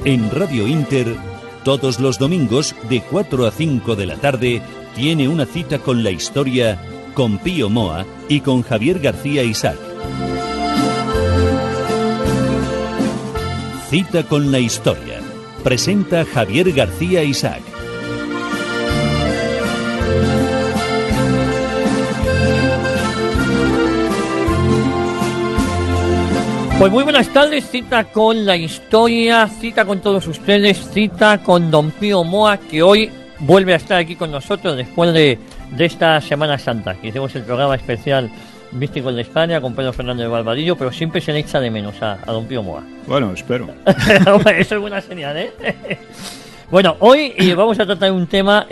En Radio Inter, todos los domingos de 4 a 5 de la tarde, tiene una cita con la historia, con Pío Moa y con Javier García Isaac. Cita con la historia. Presenta Javier García Isaac. Pues muy buenas tardes, cita con la historia, cita con todos ustedes, cita con don Pío Moa, que hoy vuelve a estar aquí con nosotros después de esta Semana Santa, que hicimos el programa especial Místicos de España con Pedro Fernández de Barbadillo, pero siempre se le echa de menos a don Pío Moa. Bueno, espero. Eso es buena señal, ¿eh? Bueno, hoy vamos a tratar un tema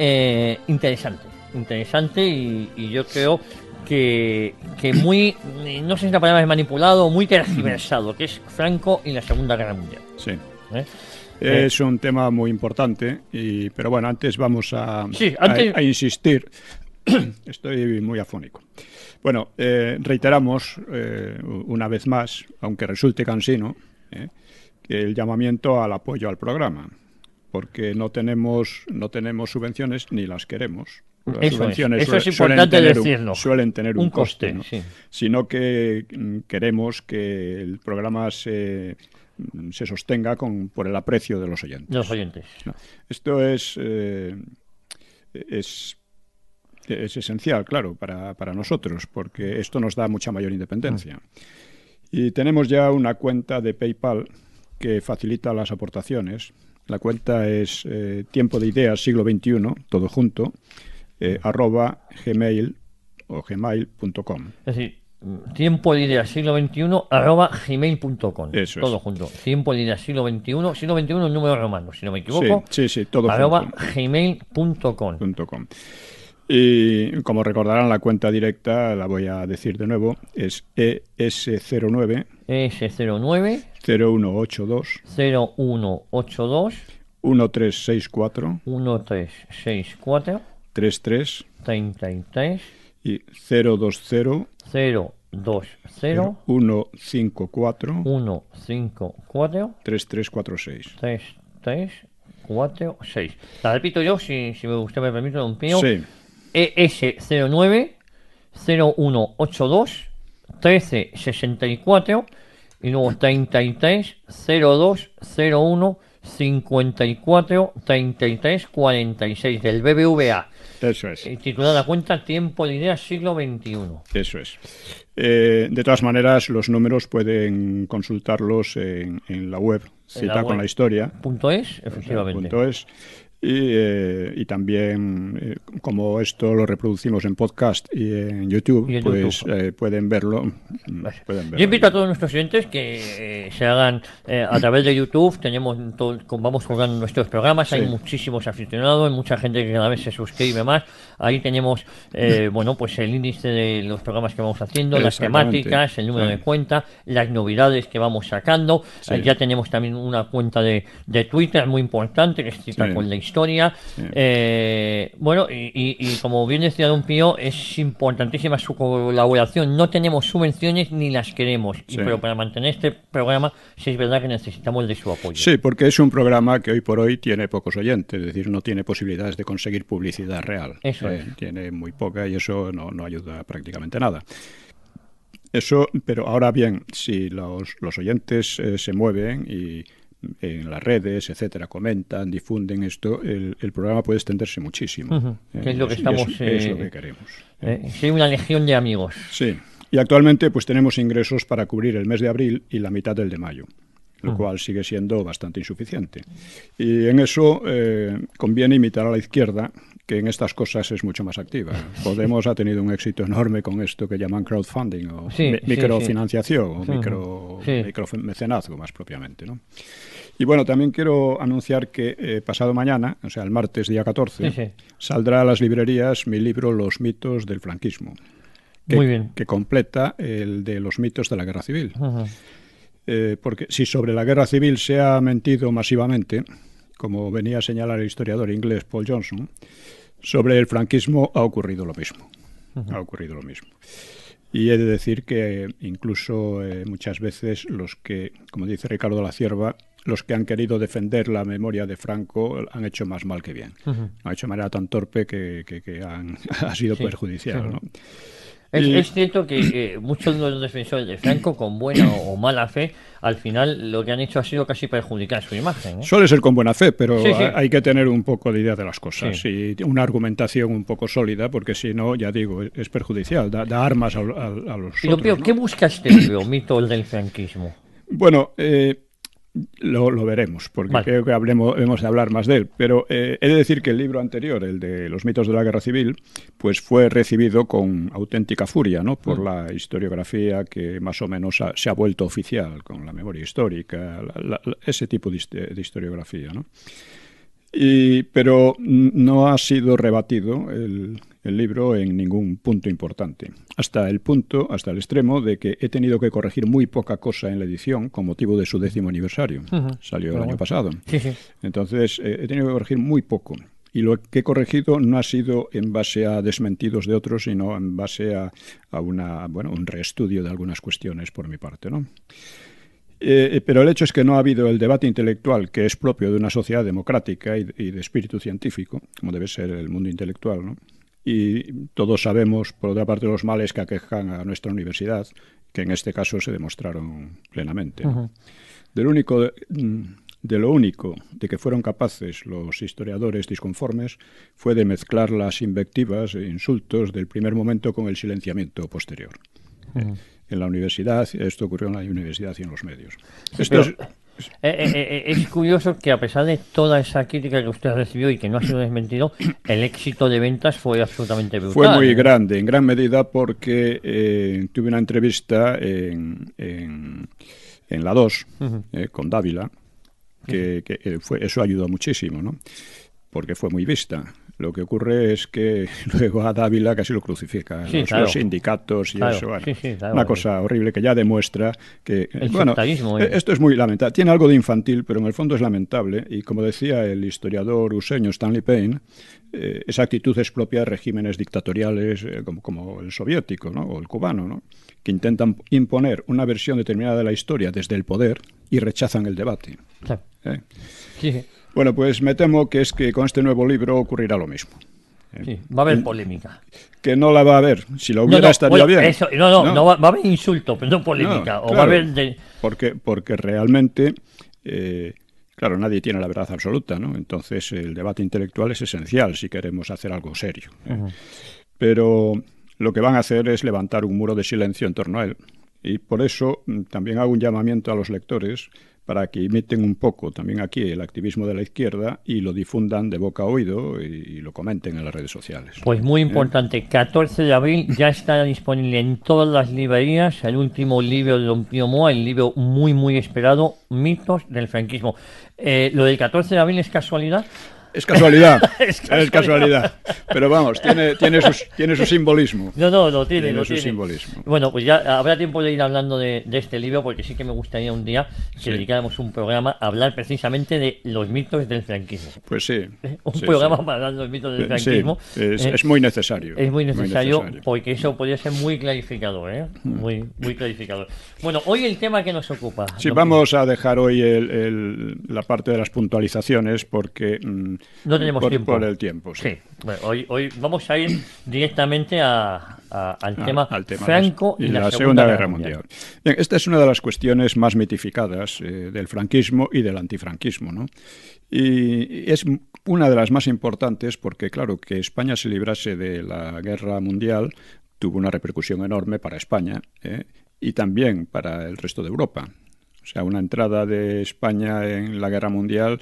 interesante y yo creo que muy, no sé si la palabra es manipulado o muy tergiversado, que es Franco y la Segunda Guerra Mundial. Sí. Es un tema muy importante, pero bueno, antes vamos a insistir. Estoy muy afónico. Bueno, reiteramos una vez más, aunque resulte cansino, el llamamiento al apoyo al programa, porque no tenemos subvenciones ni las queremos. Las subvenciones eso es importante decirlo. Suelen tener un coste, ¿no? Sí. Sino que queremos que el programa se sostenga por el aprecio de los oyentes. De los oyentes. No. Esto es esencial, claro, para nosotros, porque esto nos da mucha mayor independencia. Y tenemos ya una cuenta de PayPal que facilita las aportaciones. La cuenta es Tiempo de Ideas Siglo XXI, todo junto, @gmail o gmail.com. Es decir, Tiempo de Ideas Siglo XXI @gmail.com. Eso todo es. Junto. Tiempo de Ideas Siglo XXI, siglo XXI en número romano, si no me equivoco. Sí, todo junto. @gmail.com. Y como recordarán, la cuenta directa, la voy a decir de nuevo, es ES09 0182 1364 33 y 020 154 3346. 3346. La repito yo, si usted me permite, don Pío. Sí. ES09 0182 1364 y luego 33 02 01 54 33 46 del BBVA. Eso es. Titulada la cuenta Tiempo de Ideas Siglo XXI. Eso es. De todas maneras, los números pueden consultarlos en la web, Cita con la Historia. .es, efectivamente. .es. Y también, como esto lo reproducimos en podcast y en YouTube, pueden verlo. Yo invito a todos nuestros oyentes que se hagan a través de YouTube. Vamos colgando nuestros programas. Sí. Hay muchísimos aficionados, mucha gente que cada vez se suscribe más. Ahí tenemos pues el índice de los programas que vamos haciendo, las temáticas, el número de cuenta, las novedades que vamos sacando. Ya tenemos también una cuenta de Twitter muy importante que es Cita con la Historia. Y como bien decía don Pío, es importantísima su colaboración. No tenemos subvenciones ni las queremos, pero para mantener este programa sí es verdad que necesitamos de su apoyo. Sí, porque es un programa que hoy por hoy tiene pocos oyentes, es decir, no tiene posibilidades de conseguir publicidad real. Eso es. Tiene muy poca y eso no ayuda prácticamente nada. Pero ahora bien, si los oyentes se mueven y en las redes, etcétera, comentan, difunden esto, el programa puede extenderse muchísimo. Que es lo que estamos... es lo que queremos. Sí, una legión de amigos. Sí, y actualmente pues tenemos ingresos para cubrir el mes de abril y la mitad del de mayo, lo cual sigue siendo bastante insuficiente. Y en eso conviene imitar a la izquierda, que en estas cosas es mucho más activa. Podemos ha tenido un éxito enorme con esto que llaman crowdfunding o microfinanciación o micromecenazgo más propiamente, ¿no? Y bueno, también quiero anunciar que pasado mañana, o sea, el martes día 14, saldrá a las librerías mi libro Los mitos del franquismo, que completa el de los mitos de la guerra civil. Porque si sobre la guerra civil se ha mentido masivamente, como venía a señalar el historiador inglés Paul Johnson, sobre el franquismo ha ocurrido lo mismo. Ha ocurrido lo mismo. Y he de decir que incluso muchas veces los que, como dice Ricardo La Cierva, los que han querido defender la memoria de Franco han hecho más mal que bien. Lo han hecho de manera tan torpe que ha sido perjudicial, ¿no? Es cierto que muchos de los defensores de Franco, con buena o mala fe, al final lo que han hecho ha sido casi perjudicar su imagen, ¿eh? Suele ser con buena fe, pero Sí. hay que tener un poco de idea de las cosas, Sí. y una argumentación un poco sólida, porque si no, ya digo, es perjudicial, da armas a los Y lo otros, peor, ¿no? ¿qué busca este libro, Mitos del franquismo? Bueno, lo veremos, porque Vale. creo que hemos de hablar más de él. Pero he de decir que el libro anterior, el de los mitos de la Guerra Civil, pues fue recibido con auténtica furia, ¿no? Por la historiografía que más o menos se ha vuelto oficial, con la memoria histórica, ese tipo de historiografía, ¿no? Pero no ha sido rebatido el libro en ningún punto importante, hasta el extremo de que he tenido que corregir muy poca cosa en la edición con motivo de su 10º aniversario. Salió el año pasado. Sí. Entonces he tenido que corregir muy poco. Y lo que he corregido no ha sido en base a desmentidos de otros, sino en base a un reestudio de algunas cuestiones por mi parte, ¿no? Pero el hecho es que no ha habido el debate intelectual que es propio de una sociedad democrática y de espíritu científico, como debe ser el mundo intelectual, ¿no? Y todos sabemos, por otra parte, los males que aquejan a nuestra universidad, que en este caso se demostraron plenamente. De lo único de que fueron capaces los historiadores disconformes fue de mezclar las invectivas e insultos del primer momento con el silenciamiento posterior. En la universidad, esto ocurrió en la universidad y en los medios. Es curioso que a pesar de toda esa crítica que usted recibió y que no ha sido desmentido, el éxito de ventas fue absolutamente brutal. Fue muy grande, en gran medida porque tuve una entrevista en la 2 con Dávila, que eso ayudó muchísimo, ¿no? Porque fue muy vista. Lo que ocurre es que luego a Dávila casi lo crucifican los sindicatos y eso. Bueno, una cosa horrible que ya demuestra que esto es muy lamentable. Tiene algo de infantil, pero en el fondo es lamentable. Y como decía el historiador useño Stanley Payne, esa actitud es propia de regímenes dictatoriales como el soviético, ¿no? O el cubano, ¿no? Que intentan imponer una versión determinada de la historia desde el poder y rechazan el debate. Sí. Bueno, pues me temo que con este nuevo libro ocurrirá lo mismo. Sí, va a haber polémica. Que no la va a haber. Si la hubiera estaría bien. No va a haber insulto, pero no polémica. Claro, va a haber porque realmente, claro, nadie tiene la verdad absoluta, ¿no? Entonces el debate intelectual es esencial si queremos hacer algo serio. Pero lo que van a hacer es levantar un muro de silencio en torno a él. Y por eso también hago un llamamiento a los lectores para que imiten un poco también aquí el activismo de la izquierda y lo difundan de boca a oído y lo comenten en las redes sociales. Pues muy importante, 14 de abril ya está disponible en todas las librerías el último libro de don Pío Moa, el libro muy esperado, Mitos del franquismo. ¿Lo del 14 de abril es casualidad? Es casualidad, es casualidad. Pero vamos, tiene su simbolismo. No, tiene su simbolismo. Bueno, pues ya habrá tiempo de ir hablando de este libro, porque sí que me gustaría un día que dedicáramos un programa a hablar precisamente de los mitos del franquismo. Pues sí. Un programa para hablar de los mitos del franquismo. Sí, es muy necesario. Es muy necesario porque eso podría ser muy clarificador, ¿eh? Muy clarificador. Bueno, hoy el tema que nos ocupa. Sí, vamos a dejar hoy la parte de las puntualizaciones porque no tenemos tiempo. Por el tiempo, sí. Bueno, hoy vamos a ir directamente al tema Franco y la Segunda Guerra Mundial. Bien, esta es una de las cuestiones más mitificadas del franquismo y del antifranquismo, ¿no? Y es una de las más importantes porque, claro, que España se librase de la Guerra Mundial tuvo una repercusión enorme para España y también para el resto de Europa. O sea, una entrada de España en la Guerra Mundial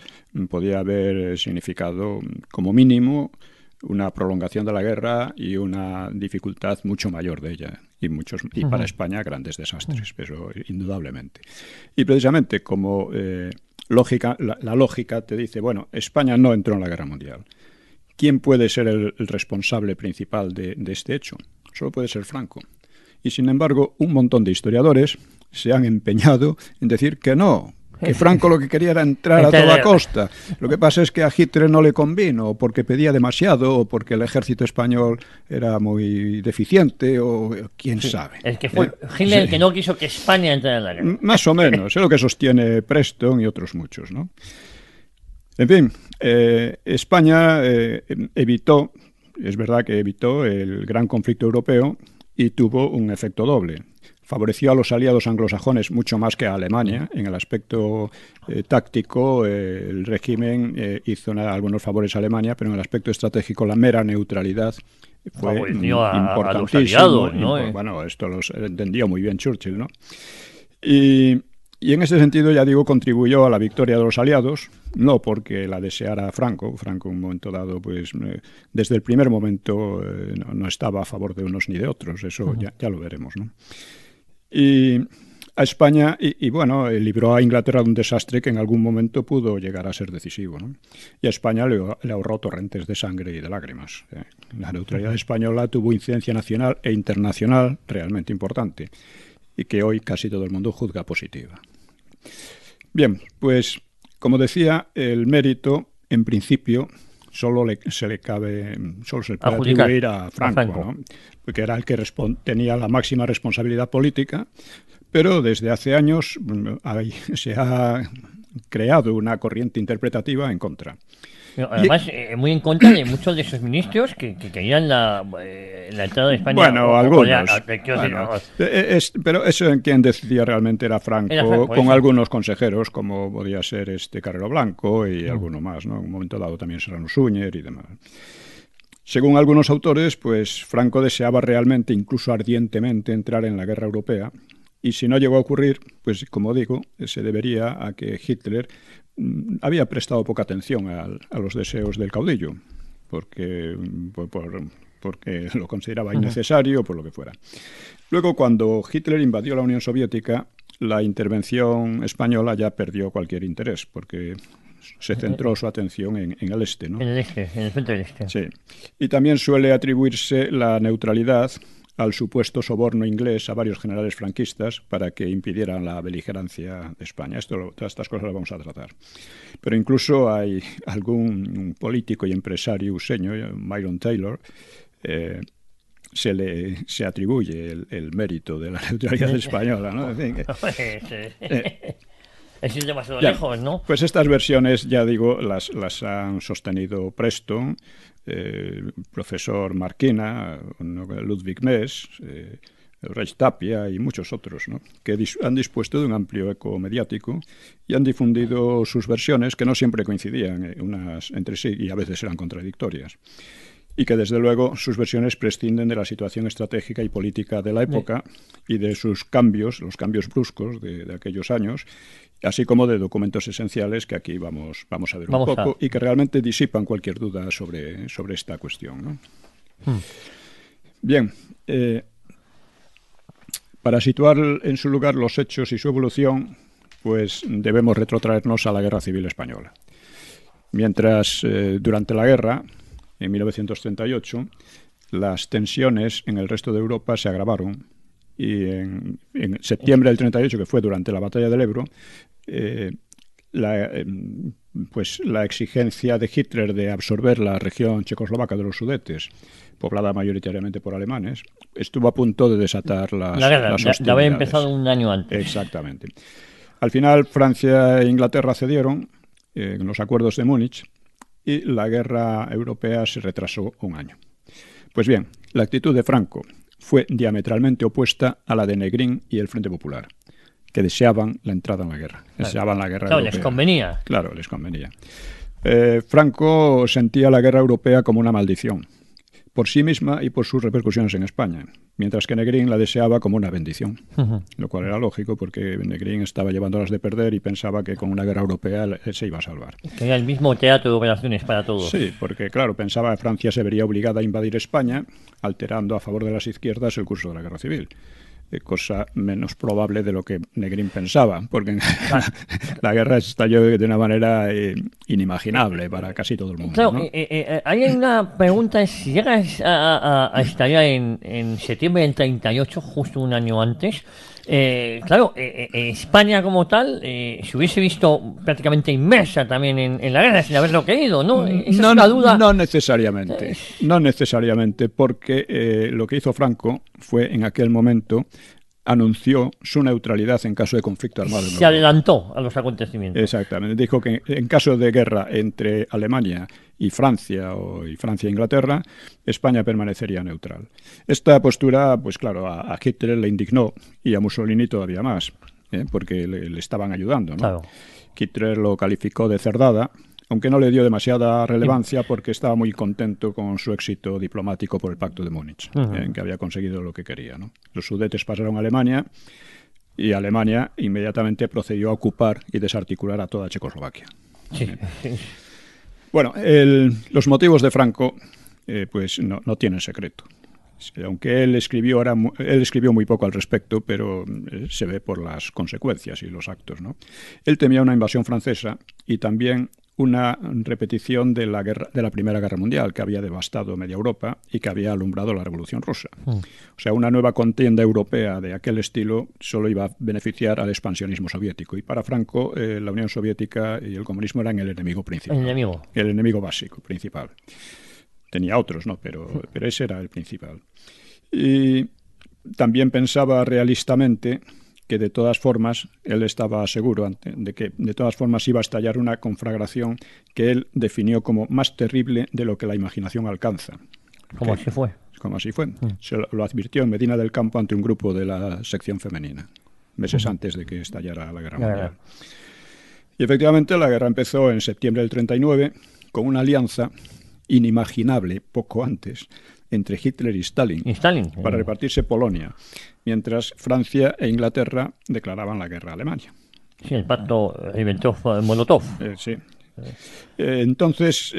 podía haber significado, como mínimo, una prolongación de la guerra y una dificultad mucho mayor de ella. Y para España grandes desastres, pero indudablemente. Y precisamente como la lógica te dice, bueno, España no entró en la Guerra Mundial. ¿Quién puede ser el responsable principal de este hecho? Solo puede ser Franco. Y sin embargo, un montón de historiadores se han empeñado en decir que no, que Franco lo que quería era entrar a toda costa. Lo que pasa es que a Hitler no le convino, o porque pedía demasiado, o porque el ejército español era muy deficiente, o quién sabe. El que fue Hitler el que no quiso que España entrara en la guerra. Más o menos, es lo que sostiene Preston y otros muchos, ¿no? En fin, España evitó, es verdad que evitó el gran conflicto europeo y tuvo un efecto doble. Favoreció a los aliados anglosajones mucho más que a Alemania. En el aspecto táctico, el régimen hizo algunos favores a Alemania, pero en el aspecto estratégico la mera neutralidad fue importantísimo. A los aliados, ¿no? Bueno, esto lo entendió muy bien Churchill, ¿no? Y en ese sentido, ya digo, contribuyó a la victoria de los aliados, no porque la deseara Franco. Franco, en un momento dado, pues desde el primer momento no estaba a favor de unos ni de otros. Eso ya lo veremos, ¿no? Y a España, y bueno, libró a Inglaterra de un desastre que en algún momento pudo llegar a ser decisivo, ¿no? Y a España le ahorró torrentes de sangre y de lágrimas. La neutralidad española tuvo incidencia nacional e internacional realmente importante, y que hoy casi todo el mundo juzga positiva. Bien, pues como decía, el mérito, en principio, solo se le puede atribuir a Franco, ¿no? Porque era el que tenía la máxima responsabilidad política, pero desde hace años se ha creado una corriente interpretativa en contra. Además, muy en contra de muchos de sus ministros que querían la entrada de España. Bueno, algunos. Pero eso en quien decidía realmente era Franco, con algunos consejeros, como podía ser Carrero Blanco y alguno más, ¿no? En un momento dado también Serrano Súñer y demás. Según algunos autores, pues Franco deseaba realmente, incluso ardientemente, entrar en la guerra europea. Y si no llegó a ocurrir, pues como digo, se debería a que Hitler había prestado poca atención a los deseos del caudillo, porque lo consideraba innecesario, por lo que fuera. Luego, cuando Hitler invadió la Unión Soviética, la intervención española ya perdió cualquier interés, porque se centró su atención en el este, ¿no? En el este, en el frente del este. Sí. Y también suele atribuirse la neutralidad al supuesto soborno inglés a varios generales franquistas para que impidieran la beligerancia de España. Todas estas cosas las vamos a tratar. Pero incluso hay algún político y empresario useño, Myron Taylor, se atribuye el mérito de la neutralidad española, ¿no? En fin, es ir demasiado lejos, ¿no? Pues estas versiones, ya digo, las han sostenido Preston, el profesor Marquina, Ludwig Mies, Reich Tapia y muchos otros, ¿no? Que han dispuesto de un amplio eco mediático y han difundido sus versiones, que no siempre coincidían unas entre sí y a veces eran contradictorias. Y que desde luego sus versiones prescinden de la situación estratégica y política de la época y de sus cambios, los cambios bruscos de aquellos años, así como de documentos esenciales que aquí vamos a ver un poco y que realmente disipan cualquier duda sobre esta cuestión, ¿no? Bien, para situar en su lugar los hechos y su evolución, pues debemos retrotraernos a la Guerra Civil Española. Mientras durante la guerra, en 1938, las tensiones en el resto de Europa se agravaron y en septiembre del 38, que fue durante la Batalla del Ebro, la exigencia de Hitler de absorber la región checoslovaca de los Sudetes, poblada mayoritariamente por alemanes, estuvo a punto de desatar las hostilidades. La había empezado un año antes. Exactamente. Al final, Francia e Inglaterra cedieron en los acuerdos de Múnich y la guerra europea se retrasó un año. Pues bien, la actitud de Franco fue diametralmente opuesta a la de Negrín y el Frente Popular, que deseaban la entrada en la guerra. Deseaban la guerra europea. Les convenía. Claro, les convenía. Franco sentía la guerra europea como una maldición, por sí misma y por sus repercusiones en España, mientras que Negrín la deseaba como una bendición, lo cual era lógico porque Negrín estaba llevándolas de perder y pensaba que con una guerra europea se iba a salvar. Que era el mismo teatro de operaciones para todos. Sí, porque claro, pensaba que Francia se vería obligada a invadir España, alterando a favor de las izquierdas el curso de la guerra civil. Cosa menos probable de lo que Negrín pensaba, porque la guerra estalló de una manera inimaginable para casi todo el mundo. Claro, ¿no? hay una pregunta, si llegas a estallar en septiembre del 38, justo un año antes, Claro, España como tal se hubiese visto prácticamente inmersa también en la guerra sin haberlo querido, ¿no? Esa es una duda. No necesariamente, porque lo que hizo Franco fue en aquel momento anunció su neutralidad en caso de conflicto armado. Se adelantó a los acontecimientos. Exactamente. Dijo que en caso de guerra entre Alemania y Francia y Francia e Inglaterra, España permanecería neutral. Esta postura, pues claro, a Hitler le indignó y a Mussolini todavía más, porque le estaban ayudando, ¿no? Claro. Hitler lo calificó de cerdada, aunque no le dio demasiada relevancia porque estaba muy contento con su éxito diplomático por el Pacto de Múnich, en que había conseguido lo que quería, ¿no? Los Sudetes pasaron a Alemania y Alemania inmediatamente procedió a ocupar y desarticular a toda Checoslovaquia. Sí. Bueno, los motivos de Franco pues no tienen secreto. Aunque él escribió muy poco al respecto, pero se ve por las consecuencias y los actos, ¿no? Él temía una invasión francesa y también una repetición de la Primera Guerra Mundial, que había devastado media Europa y que había alumbrado la Revolución Rusa. O sea, una nueva contienda europea de aquel estilo solo iba a beneficiar al expansionismo soviético. Y para Franco, la Unión Soviética y el comunismo eran el enemigo principal. El enemigo básico, principal. Tenía otros, ¿no? Pero ese era el principal. Y también pensaba realistamente que de todas formas, él estaba seguro de que de todas formas iba a estallar una conflagración que él definió como más terrible de lo que la imaginación alcanza. Como así fue. Como así fue. Se lo advirtió en Medina del Campo ante un grupo de la sección femenina, meses antes de que estallara la Guerra Mundial. Y efectivamente la guerra empezó en septiembre del 39 con una alianza inimaginable poco antes entre Hitler y Stalin para repartirse Polonia, mientras Francia e Inglaterra declaraban la guerra a Alemania. Sí, el pacto Ribbentrop-Molotov. Sí. Entonces,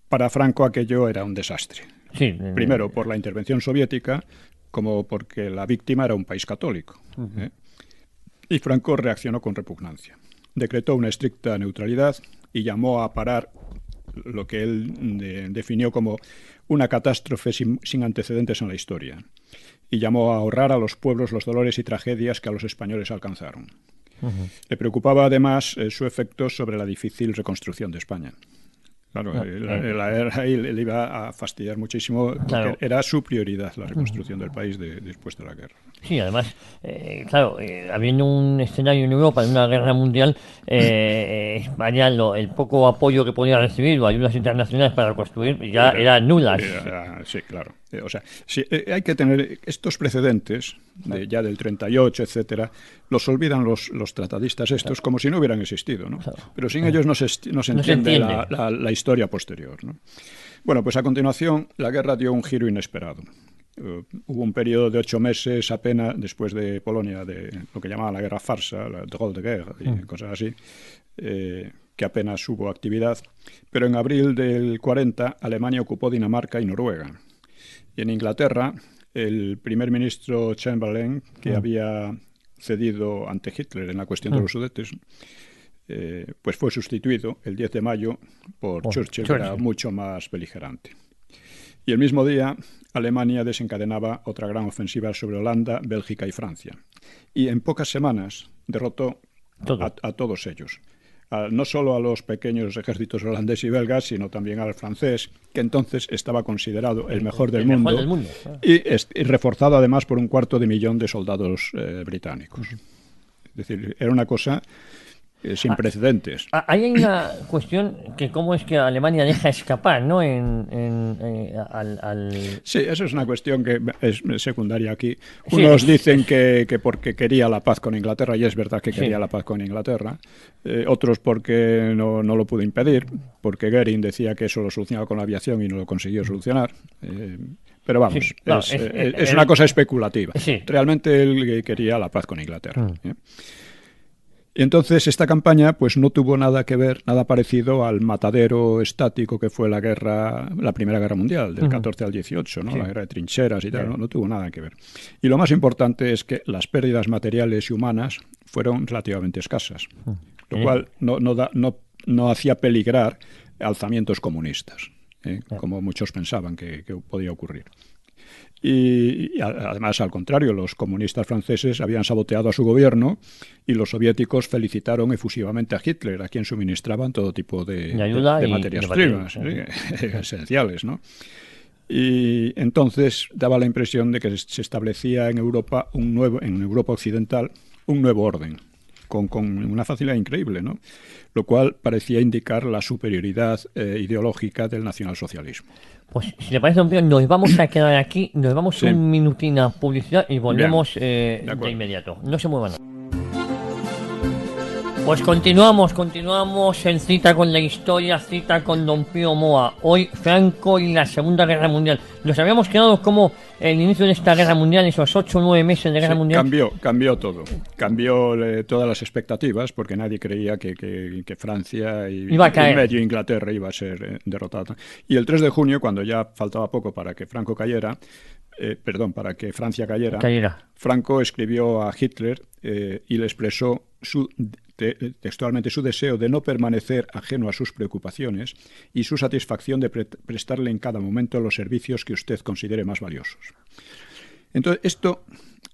para Franco aquello era un desastre. Sí. Primero, por la intervención soviética, como porque la víctima era un país católico. Y Franco reaccionó con repugnancia. Decretó una estricta neutralidad y llamó a parar lo que él definió como una catástrofe sin antecedentes en la historia, y llamó a ahorrar a los pueblos los dolores y tragedias que a los españoles alcanzaron. Le preocupaba además su efecto sobre la difícil reconstrucción de España. Claro, la guerra le iba a fastidiar muchísimo, porque era su prioridad la reconstrucción del país después de la guerra. Sí, además, habiendo un escenario en Europa de una guerra mundial, España, el poco apoyo que podía recibir o ayudas internacionales para reconstruir ya eran nulas. Sí, claro. O sea, sí, hay que tener estos precedentes ya del 38, etcétera, los olvidan los tratadistas estos como si no hubieran existido, ¿no? Pero sin ellos no se entiende la historia posterior, ¿no? Bueno, pues a continuación la guerra dio un giro inesperado. Hubo un periodo de 8 meses apenas después de Polonia, de lo que llamaban la guerra farsa, la drôle de guerre y cosas así, que apenas hubo actividad. Pero en abril del 40 Alemania ocupó Dinamarca y Noruega. Y en Inglaterra, el primer ministro Chamberlain, que había cedido ante Hitler en la cuestión de los Sudetes, pues fue sustituido el 10 de mayo por Churchill, que era mucho más beligerante. Y el mismo día, Alemania desencadenaba otra gran ofensiva sobre Holanda, Bélgica y Francia. Y en pocas semanas derrotó a todos ellos. No solo a los pequeños ejércitos holandés y belgas, sino también al francés, que entonces estaba considerado el mejor del mundo, y reforzado además por 250.000 de soldados británicos. Es decir, era una cosa sin precedentes. Hay una cuestión que cómo es que Alemania deja escapar, ¿no? Sí, eso es una cuestión que es secundaria aquí. Unos dicen que porque quería la paz con Inglaterra, y es verdad que quería la paz con Inglaterra. Otros porque no lo pudo impedir, porque Goering decía que eso lo solucionaba con la aviación y no lo consiguió solucionar. Pero vamos, es una cosa especulativa. Sí. Realmente él quería la paz con Inglaterra. Y entonces esta campaña pues no tuvo nada que ver, nada parecido al matadero estático que fue la Primera Guerra Mundial, del 14 al 18, ¿no? La guerra de trincheras y tal, no tuvo nada que ver. Y lo más importante es que las pérdidas materiales y humanas fueron relativamente escasas, lo cual no hacía peligrar alzamientos comunistas, como muchos pensaban que podía ocurrir. Y además, al contrario, los comunistas franceses habían saboteado a su gobierno y los soviéticos felicitaron efusivamente a Hitler, a quien suministraban todo tipo de materias primas esenciales, ¿no? Y entonces daba la impresión de que se establecía en Europa en Europa occidental, un nuevo orden, con una facilidad increíble, ¿no? Lo cual parecía indicar la superioridad ideológica del nacionalsocialismo. Pues si le parece, don Pío, nos vamos a quedar aquí, nos vamos un minutín a publicidad y volvemos de inmediato. No se muevan. Pues continuamos en Cita con la Historia, Cita con don Pío Moa. Hoy Franco y la Segunda Guerra Mundial. Nos habíamos quedado como el inicio de esta guerra mundial, esos 8 o 9 meses de guerra mundial. Cambió todo. Cambió todas las expectativas, porque nadie creía que Francia y medio Inglaterra iba a ser derrotada. Y el 3 de junio, cuando ya faltaba poco para que para que Francia cayera. Franco escribió a Hitler y le expresó textualmente su deseo de no permanecer ajeno a sus preocupaciones y su satisfacción de prestarle en cada momento los servicios que usted considere más valiosos. Entonces, esto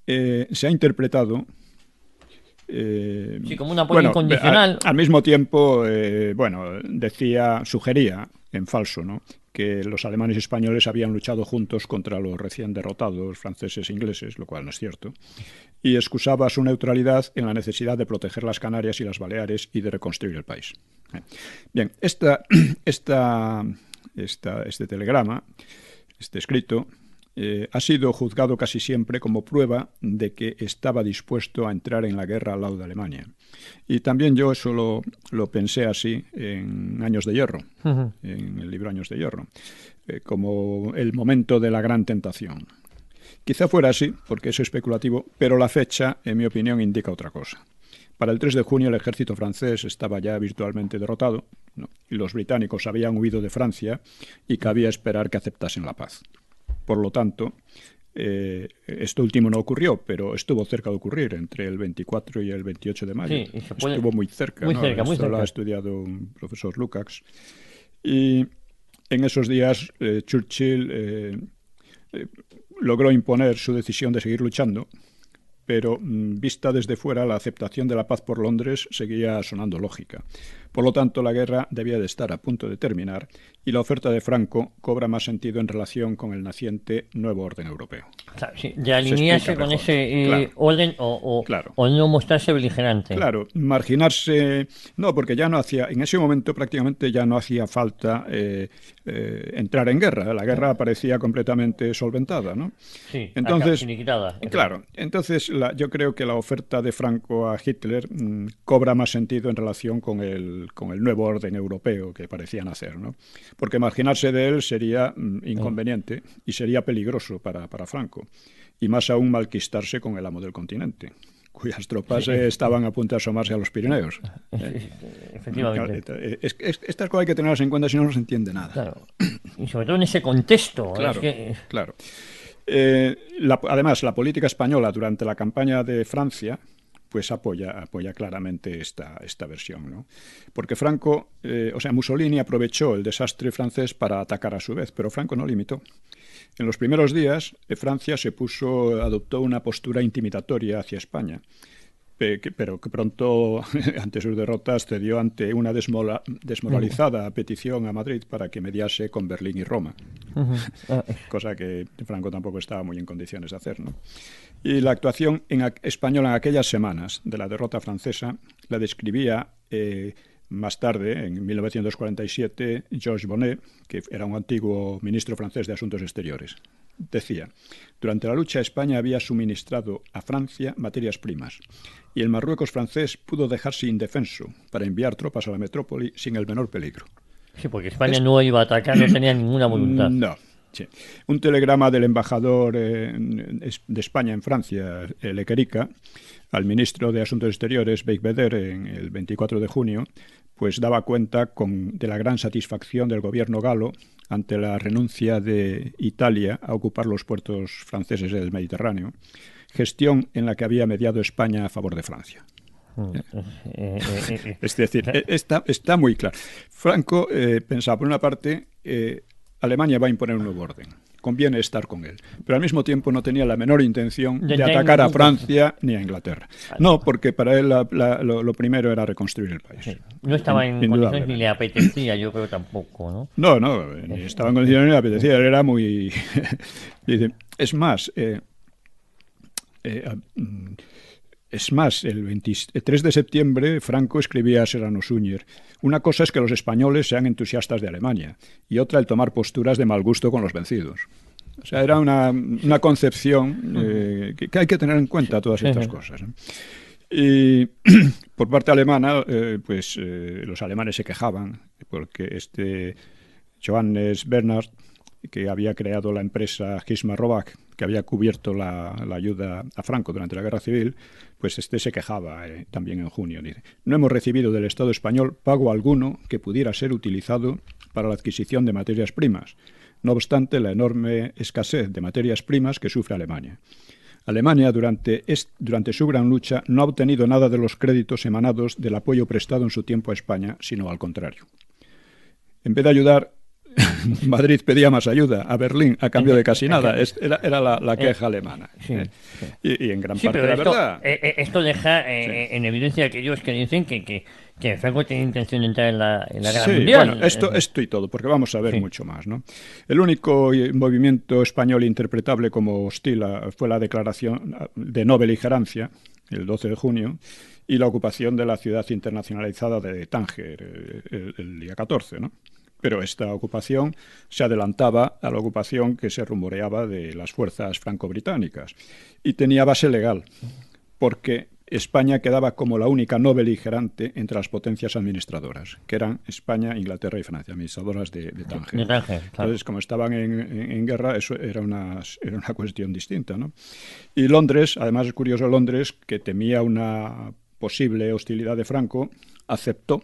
se ha interpretado como un apoyo incondicional. Al mismo tiempo, sugería, en falso, ¿no?, que los alemanes y españoles habían luchado juntos contra los recién derrotados franceses e ingleses, lo cual no es cierto, y excusaba su neutralidad en la necesidad de proteger las Canarias y las Baleares y de reconstruir el país. Bien, este telegrama, este escrito, ha sido juzgado casi siempre como prueba de que estaba dispuesto a entrar en la guerra al lado de Alemania. Y también yo eso lo pensé así en Años de Hierro, en el libro Años de Hierro, como el momento de la gran tentación. Quizá fuera así, porque es especulativo, pero la fecha, en mi opinión, indica otra cosa. Para el 3 de junio el ejército francés estaba ya virtualmente derrotado, ¿no?, y los británicos habían huido de Francia y cabía esperar que aceptasen la paz. Por lo tanto, esto último no ocurrió, pero estuvo cerca de ocurrir entre el 24 y el 28 de mayo. Sí, estuvo muy cerca. Muy cerca. Lo ha estudiado un profesor Lukács. Y en esos días Churchill logró imponer su decisión de seguir luchando, pero vista desde fuera, la aceptación de la paz por Londres seguía sonando lógica. Por lo tanto, la guerra debía de estar a punto de terminar y la oferta de Franco cobra más sentido en relación con el naciente nuevo orden europeo. Claro, sí, de alinearse con ese orden o no mostrarse beligerante. Claro, marginarse. No, porque ya no hacía, en ese momento prácticamente ya no hacía falta entrar en guerra. La guerra parecía completamente solventada, ¿no? Sí, entonces, finiquitada. Claro, entonces yo creo que la oferta de Franco a Hitler cobra más sentido en relación con el nuevo orden europeo que parecía nacer, ¿no? Porque marginarse de él sería inconveniente y sería peligroso para Franco, y más aún malquistarse con el amo del continente, cuyas tropas estaban a punto de asomarse a los Pirineos. Efectivamente. Estas cosas hay que tenerlas en cuenta, si no se entiende nada. Claro. Y sobre todo en ese contexto. Claro. Además, la política española durante la campaña de Francia pues apoya claramente esta versión, ¿no? Porque Mussolini aprovechó el desastre francés para atacar a su vez, pero Franco no limitó. En los primeros días, Francia adoptó una postura intimidatoria hacia España, pero que pronto, ante sus derrotas, cedió ante una desmoralizada petición a Madrid para que mediase con Berlín y Roma, cosa que Franco tampoco estaba muy en condiciones de hacer, ¿no? Y la actuación española en aquellas semanas de la derrota francesa la describía más tarde, en 1947, Georges Bonnet, que era un antiguo ministro francés de Asuntos Exteriores. Decía: durante la lucha España había suministrado a Francia materias primas y el Marruecos francés pudo dejarse indefenso para enviar tropas a la metrópoli sin el menor peligro. Sí, porque España no iba a atacar, no tenía ninguna voluntad. No. Sí. Un telegrama del embajador de España en Francia, Lequerica, al ministro de Asuntos Exteriores, Beigbeder, en el 24 de junio, pues daba cuenta de la gran satisfacción del gobierno galo ante la renuncia de Italia a ocupar los puertos franceses del Mediterráneo, gestión en la que había mediado España a favor de Francia. Es decir, está muy claro. Franco pensaba, por una parte, Alemania va a imponer un nuevo orden. conviene estar con él. Pero al mismo tiempo no tenía la menor intención de atacar a Francia ni a Inglaterra. No, porque para él lo primero era reconstruir el país. Sí. No estaba en condiciones ni le apetecía, yo creo tampoco, ¿no? No, ni estaba en condiciones ni le apetecía. Él era muy... Dice, es más, el 23 de septiembre Franco escribía a Serrano Súñer: una cosa es que los españoles sean entusiastas de Alemania y otra el tomar posturas de mal gusto con los vencidos. O sea, era una concepción que hay que tener en cuenta todas estas cosas, ¿no? Y por parte alemana, los alemanes se quejaban porque Johannes Bernhard, que había creado la empresa Gismarrovak, que había cubierto la ayuda a Franco durante la Guerra Civil, pues se quejaba también en junio. Dice: no hemos recibido del Estado español pago alguno que pudiera ser utilizado para la adquisición de materias primas, no obstante la enorme escasez de materias primas que sufre Alemania. Alemania, durante su gran lucha, no ha obtenido nada de los créditos emanados del apoyo prestado en su tiempo a España, sino al contrario. En vez de ayudar, Madrid pedía más ayuda a Berlín a cambio de casi nada. Era la queja alemana. Sí. Y en gran parte la verdad. Esto deja en evidencia a aquellos que dicen que Franco tiene intención de entrar en la Guerra Mundial. Bueno, esto y todo, porque vamos a ver mucho más, ¿no? El único movimiento español interpretable como hostil fue la declaración de no beligerancia, el 12 de junio, y la ocupación de la ciudad internacionalizada de Tánger el día 14, ¿no? Pero esta ocupación se adelantaba a la ocupación que se rumoreaba de las fuerzas franco-británicas y tenía base legal, porque España quedaba como la única no beligerante entre las potencias administradoras, que eran España, Inglaterra y Francia, administradoras de Tánger. Claro. Entonces, como estaban en guerra, eso era una cuestión distinta, ¿no? Y Londres, además es curioso, Londres, que temía una posible hostilidad de Franco, aceptó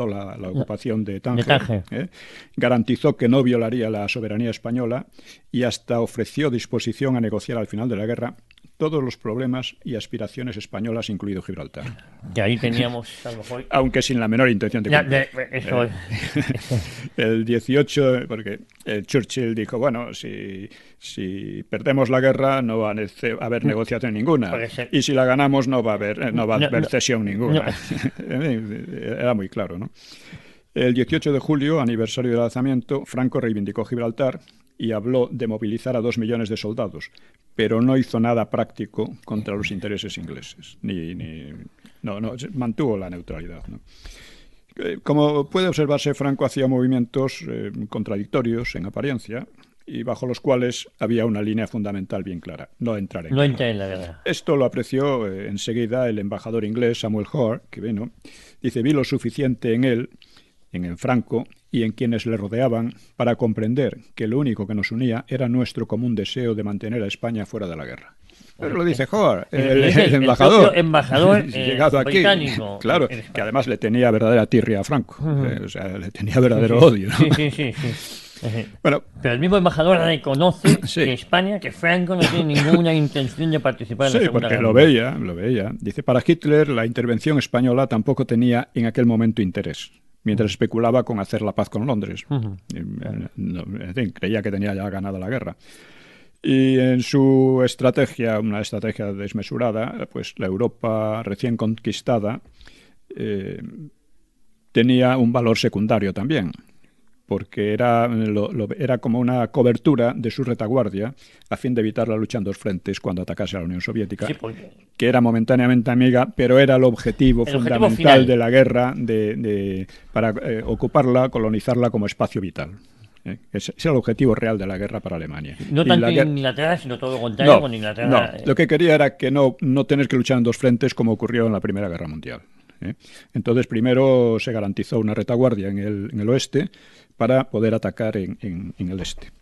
la ocupación de Tánger. Garantizó que no violaría la soberanía española y hasta ofreció disposición a negociar al final de la guerra todos los problemas y aspiraciones españolas, incluido Gibraltar. Que ahí teníamos, a lo mejor... Aunque sin la menor intención de cumplir. El 18, porque Churchill dijo, bueno, si perdemos la guerra no va a haber negociación ninguna, y si la ganamos no va a haber cesión ninguna. Era muy claro, ¿no? El 18 de julio, aniversario del alzamiento, Franco reivindicó Gibraltar y habló de movilizar a 2 millones de soldados, pero no hizo nada práctico contra los intereses ingleses. Mantuvo la neutralidad, ¿no? Como puede observarse, Franco hacía movimientos contradictorios en apariencia y bajo los cuales había una línea fundamental bien clara: no entrar en la guerra. Esto lo apreció enseguida el embajador inglés Samuel Hoare, que vino. Dice: vi lo suficiente en él, en Franco y en quienes le rodeaban para comprender que lo único que nos unía era nuestro común deseo de mantener a España fuera de la guerra. Pero lo dice Hoare, el embajador. El embajador llegado aquí, británico. Claro, que además le tenía verdadera tirria a Franco. O sea, le tenía verdadero odio, ¿no? Sí. Bueno, pero el mismo embajador reconoce que España, que Franco no tiene ninguna intención de participar en la Segunda Guerra Mundial. Sí, porque lo veía. Dice: para Hitler la intervención española tampoco tenía en aquel momento interés, mientras especulaba con hacer la paz con Londres. En fin, creía que tenía ya ganada la guerra. Y en su estrategia, una estrategia desmesurada, pues la Europa recién conquistada tenía un valor secundario también, porque era como una cobertura de su retaguardia a fin de evitar la lucha en dos frentes cuando atacase a la Unión Soviética, que era momentáneamente amiga, pero era el objetivo fundamental de la guerra para ocuparla, colonizarla como espacio vital. Ese era el objetivo real de la guerra para Alemania. No tanto Inglaterra, sino todo lo contrario con Inglaterra. No, lo que quería era que no tener que luchar en dos frentes como ocurrió en la Primera Guerra Mundial. Entonces, primero se garantizó una retaguardia en el oeste para poder atacar en el este.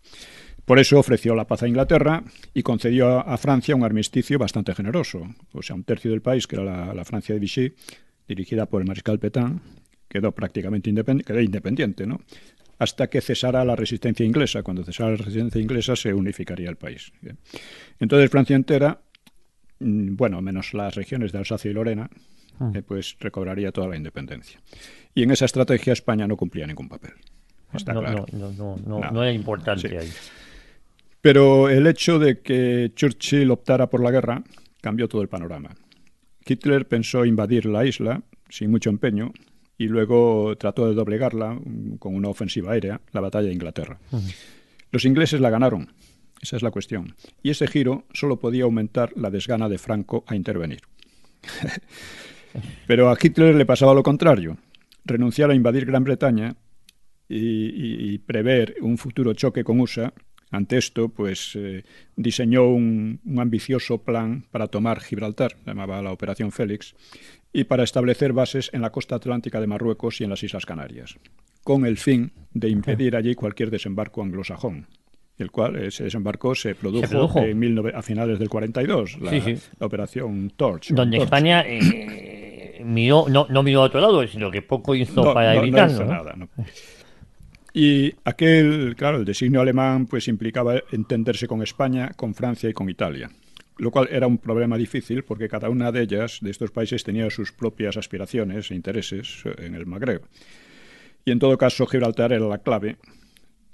Por eso ofreció la paz a Inglaterra y concedió a Francia un armisticio bastante generoso. O sea, un tercio del país, que era la Francia de Vichy, dirigida por el mariscal Pétain, quedó prácticamente independiente, ¿no? Hasta que cesara la resistencia inglesa. Cuando cesara la resistencia inglesa se unificaría el país. Entonces Francia entera, bueno, menos las regiones de Alsacia y Lorena, pues recobraría toda la independencia. Y en esa estrategia España no cumplía ningún papel. Está claro. No era importante ahí. Pero el hecho de que Churchill optara por la guerra cambió todo el panorama. Hitler pensó invadir la isla sin mucho empeño y luego trató de doblegarla con una ofensiva aérea, la batalla de Inglaterra. Los ingleses la ganaron, esa es la cuestión. Y ese giro solo podía aumentar la desgana de Franco a intervenir. Pero a Hitler le pasaba lo contrario. Renunciar a invadir Gran Bretaña y prever un futuro choque con USA. Ante esto, pues diseñó un ambicioso plan para tomar Gibraltar, llamaba la Operación Félix, y para establecer bases en la costa atlántica de Marruecos y en las Islas Canarias, con el fin de impedir allí cualquier desembarco anglosajón, el cual ese desembarco se produjo a finales del 42, la Operación Torch. Donde España miró, no miró a otro lado, sino que poco hizo para evitarlo. No hizo nada, no. Y claro, el designio alemán pues implicaba entenderse con España, con Francia y con Italia, lo cual era un problema difícil porque cada una de ellas, de estos países, tenía sus propias aspiraciones e intereses en el Magreb. Y en todo caso, Gibraltar era la clave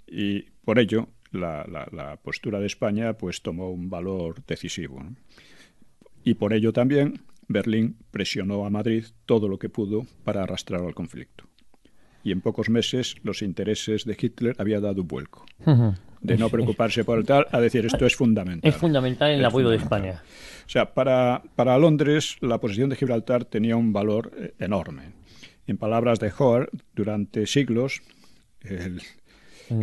y por ello la postura de España pues tomó un valor decisivo, ¿no? Y por ello también Berlín presionó a Madrid todo lo que pudo para arrastrarlo al conflicto. Y en pocos meses los intereses de Hitler habían dado un vuelco. De no preocuparse por el tal, a decir esto es fundamental. Es fundamental el apoyo de España. O sea, para Londres la posesión de Gibraltar tenía un valor enorme. En palabras de Hoare, durante siglos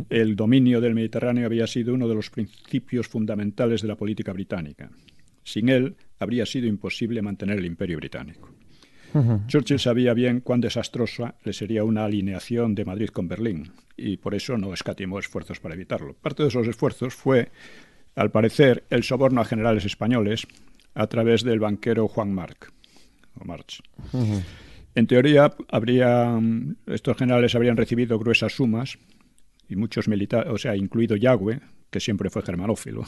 el dominio del Mediterráneo había sido uno de los principios fundamentales de la política británica. Sin él habría sido imposible mantener el imperio británico. Churchill sabía bien cuán desastrosa le sería una alineación de Madrid con Berlín y por eso no escatimó esfuerzos para evitarlo. Parte de esos esfuerzos fue, al parecer, el soborno a generales españoles a través del banquero Juan March. En teoría, estos generales habrían recibido gruesas sumas y muchos militares, o sea, incluido Yagüe, que siempre fue germanófilo.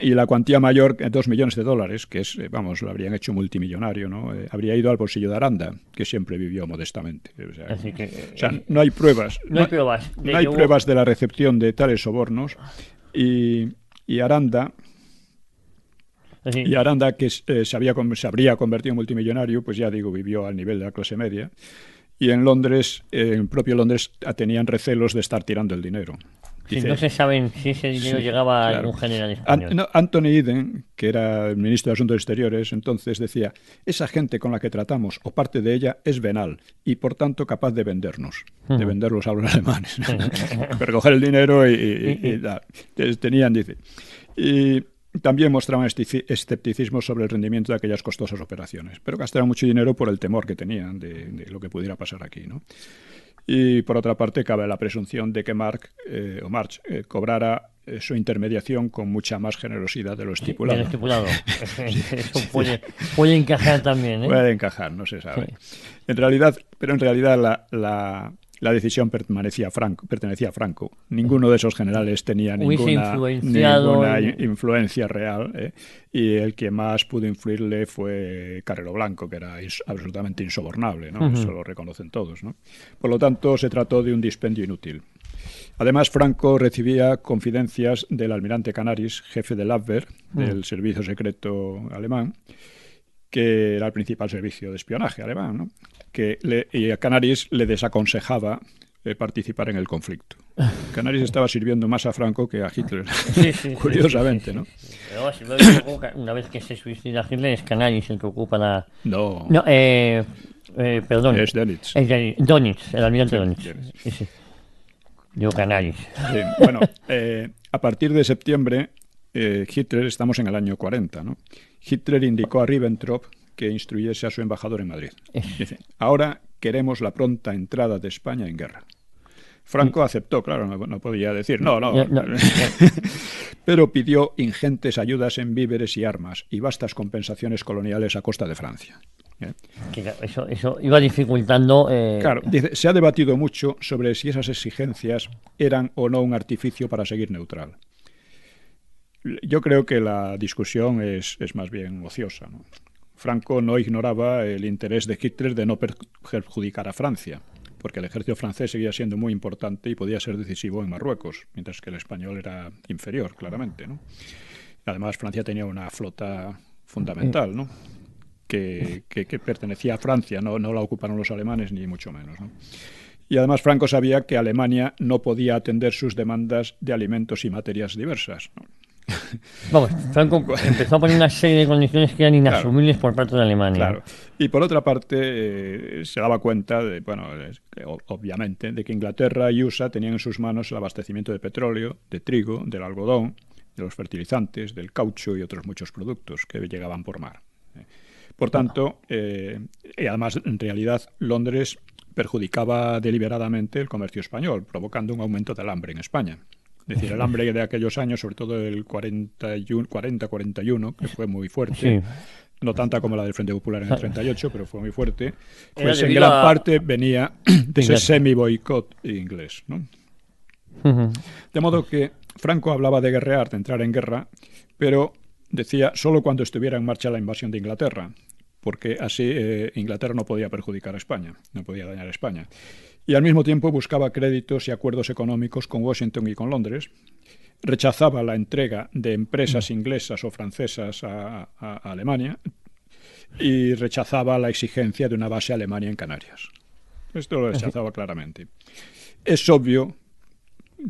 Y la cuantía mayor, $2 millones, que es, lo habrían hecho multimillonario, ¿no? Habría ido al bolsillo de Aranda, que siempre vivió modestamente. O sea, no hay pruebas. No hay pruebas de la recepción de tales sobornos. Y Aranda, que se habría convertido en multimillonario, pues ya digo, vivió al nivel de la clase media. Y en Londres, en propio Londres, tenían recelos de estar tirando el dinero. Dice, no se saben si ese dinero llegaba a algún general español. Anthony Eden, que era el ministro de Asuntos Exteriores, entonces decía, esa gente con la que tratamos, o parte de ella, es venal, y por tanto capaz de vendernos, de venderlos a los alemanes. Recoger el dinero y tenían, dice. Y también mostraban escepticismo sobre el rendimiento de aquellas costosas operaciones, pero gastaron mucho dinero por el temor que tenían de lo que pudiera pasar aquí, ¿no? Y por otra parte cabe la presunción de que March cobrara su intermediación con mucha más generosidad de lo estipulado. De lo estipulado. Eso puede encajar también, ¿eh? Puede encajar, no se sabe. Sí. En realidad la decisión pertenecía a Franco. Ninguno de esos generales tenía ninguna influencia real, y el que más pudo influirle fue Carrero Blanco, que era absolutamente insobornable, ¿no? Eso lo reconocen todos, ¿no? Por lo tanto, se trató de un dispendio inútil. Además, Franco recibía confidencias del almirante Canaris, jefe del Abwehr, del servicio secreto alemán, que era el principal servicio de espionaje alemán, ¿no? Y a Canaris le desaconsejaba participar en el conflicto. Canaris estaba sirviendo más a Franco que a Hitler, curiosamente, ¿no? Pero si luego, una vez que se suicida Hitler, es Canaris el que ocupa la... No, perdón. Es Dönitz. Dönitz, el almirante Dönitz. Sí. Digo Canaris. Sí, bueno, a partir de septiembre, Hitler, estamos en el año 40, ¿no? Hitler indicó a Ribbentrop que instruyese a su embajador en Madrid. Dice, ahora queremos la pronta entrada de España en guerra. Franco aceptó, claro, no podía decir no. Pero pidió ingentes ayudas en víveres y armas y vastas compensaciones coloniales a costa de Francia. Eso iba dificultando... Claro, dice, se ha debatido mucho sobre si esas exigencias eran o no un artificio para seguir neutral. Yo creo que la discusión es más bien ociosa, ¿no? Franco no ignoraba el interés de Hitler de no perjudicar a Francia. porque el ejército francés seguía siendo muy importante y podía ser decisivo en Marruecos, mientras que el español era inferior, claramente, ¿no? Además, Francia tenía una flota fundamental, ¿no? Que pertenecía a Francia, no la ocuparon los alemanes, ni mucho menos, ¿no? Y además Franco sabía que Alemania no podía atender sus demandas de alimentos y materias diversas, ¿no? Vamos, Franco empezó a poner una serie de condiciones que eran inasumibles por parte de Alemania. Claro. Y por otra parte, se daba cuenta, obviamente, de que Inglaterra y USA tenían en sus manos el abastecimiento de petróleo, de trigo, del algodón, de los fertilizantes, del caucho y otros muchos productos que llegaban por mar. Por tanto, y además, en realidad, Londres perjudicaba deliberadamente el comercio español, provocando un aumento del hambre en España. Es decir, el hambre de aquellos años, sobre todo el 40-41, que fue muy fuerte, no tanta como la del Frente Popular en el 38, pero fue muy fuerte, pues en gran parte venía de ese semi-boicot inglés, ¿no? De modo que Franco hablaba de guerrear, de entrar en guerra, pero decía solo cuando estuviera en marcha la invasión de Inglaterra, porque así Inglaterra no podía perjudicar a España, no podía dañar a España. Y al mismo tiempo buscaba créditos y acuerdos económicos con Washington y con Londres, rechazaba la entrega de empresas inglesas o francesas a Alemania y rechazaba la exigencia de una base alemana en Canarias. Esto lo rechazaba claramente. Es obvio,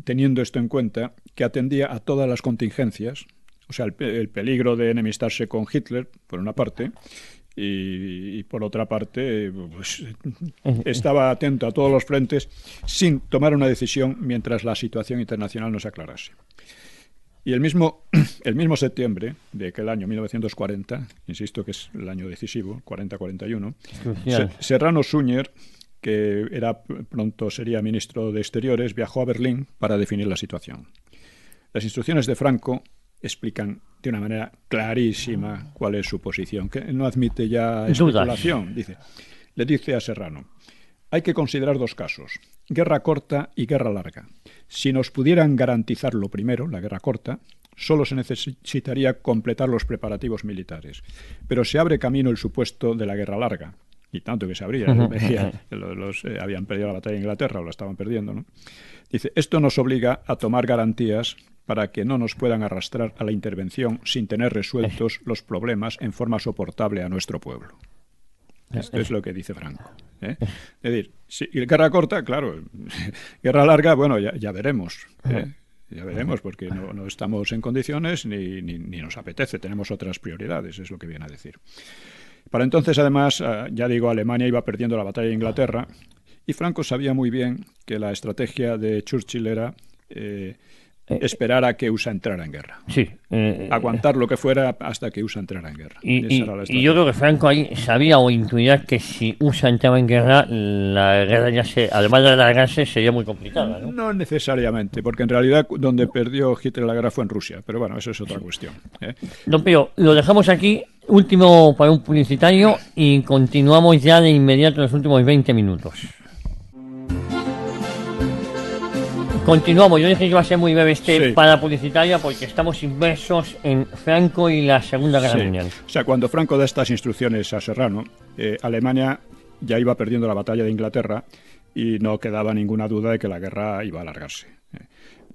teniendo esto en cuenta, que atendía a todas las contingencias, o sea, el peligro de enemistarse con Hitler, por una parte, y por otra parte, pues, estaba atento a todos los frentes sin tomar una decisión mientras la situación internacional no se aclarase. Y el mismo septiembre de aquel año 1940, insisto que es el año decisivo, 40-41, Serrano Suñer, que pronto sería ministro de Exteriores, viajó a Berlín para definir la situación. Las instrucciones de Franco explican de una manera clarísima cuál es su posición, que no admite ya especulación. Le dice a Serrano: hay que considerar dos casos, guerra corta y guerra larga. Si nos pudieran garantizar lo primero, la guerra corta, solo se necesitaría completar los preparativos militares. Pero se abre camino el supuesto de la guerra larga, y tanto que se abría. Habían perdido la batalla de Inglaterra o la estaban perdiendo, ¿no? Dice, esto nos obliga a tomar garantías para que no nos puedan arrastrar a la intervención sin tener resueltos los problemas en forma soportable a nuestro pueblo. Esto es lo que dice Franco, ¿eh? Es decir, si guerra corta, claro, guerra larga, bueno, ya veremos, ¿eh? Ya veremos, porque no estamos en condiciones ni nos apetece, tenemos otras prioridades, es lo que viene a decir. Para entonces, además, ya digo, Alemania iba perdiendo la batalla de Inglaterra y Franco sabía muy bien que la estrategia de Churchill era esperar a que USA entrara en guerra. Sí. Aguantar lo que fuera hasta que USA entrara en guerra. Y yo creo que Franco ahí sabía o intuía que si USA entraba en guerra, la guerra además de alargarse, sería muy complicada, ¿no? No necesariamente, porque en realidad donde perdió Hitler la guerra fue en Rusia. Pero bueno, eso es otra cuestión, ¿eh? Don Pío, lo dejamos aquí, último para un publicitario, y continuamos ya de inmediato en los últimos 20 minutos. Continuamos, yo dije que iba a ser muy breve para publicitaria porque estamos inmersos en Franco y la Segunda Guerra Mundial. O sea, cuando Franco da estas instrucciones a Serrano, Alemania ya iba perdiendo la batalla de Inglaterra y no quedaba ninguna duda de que la guerra iba a alargarse.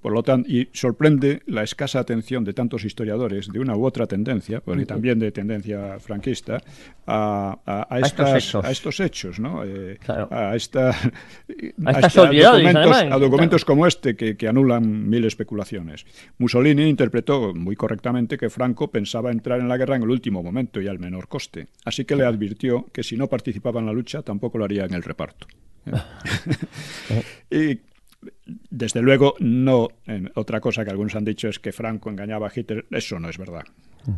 Por lo tanto, y sorprende la escasa atención de tantos historiadores de una u otra tendencia, porque también de tendencia franquista, a estos hechos, ¿no? Claro. A documentos como este que anulan mil especulaciones. Mussolini interpretó muy correctamente que Franco pensaba entrar en la guerra en el último momento y al menor coste. Así que le advirtió que si no participaba en la lucha tampoco lo haría en el reparto. Y desde luego no. Otra cosa que algunos han dicho es que Franco engañaba a Hitler. Eso no es verdad.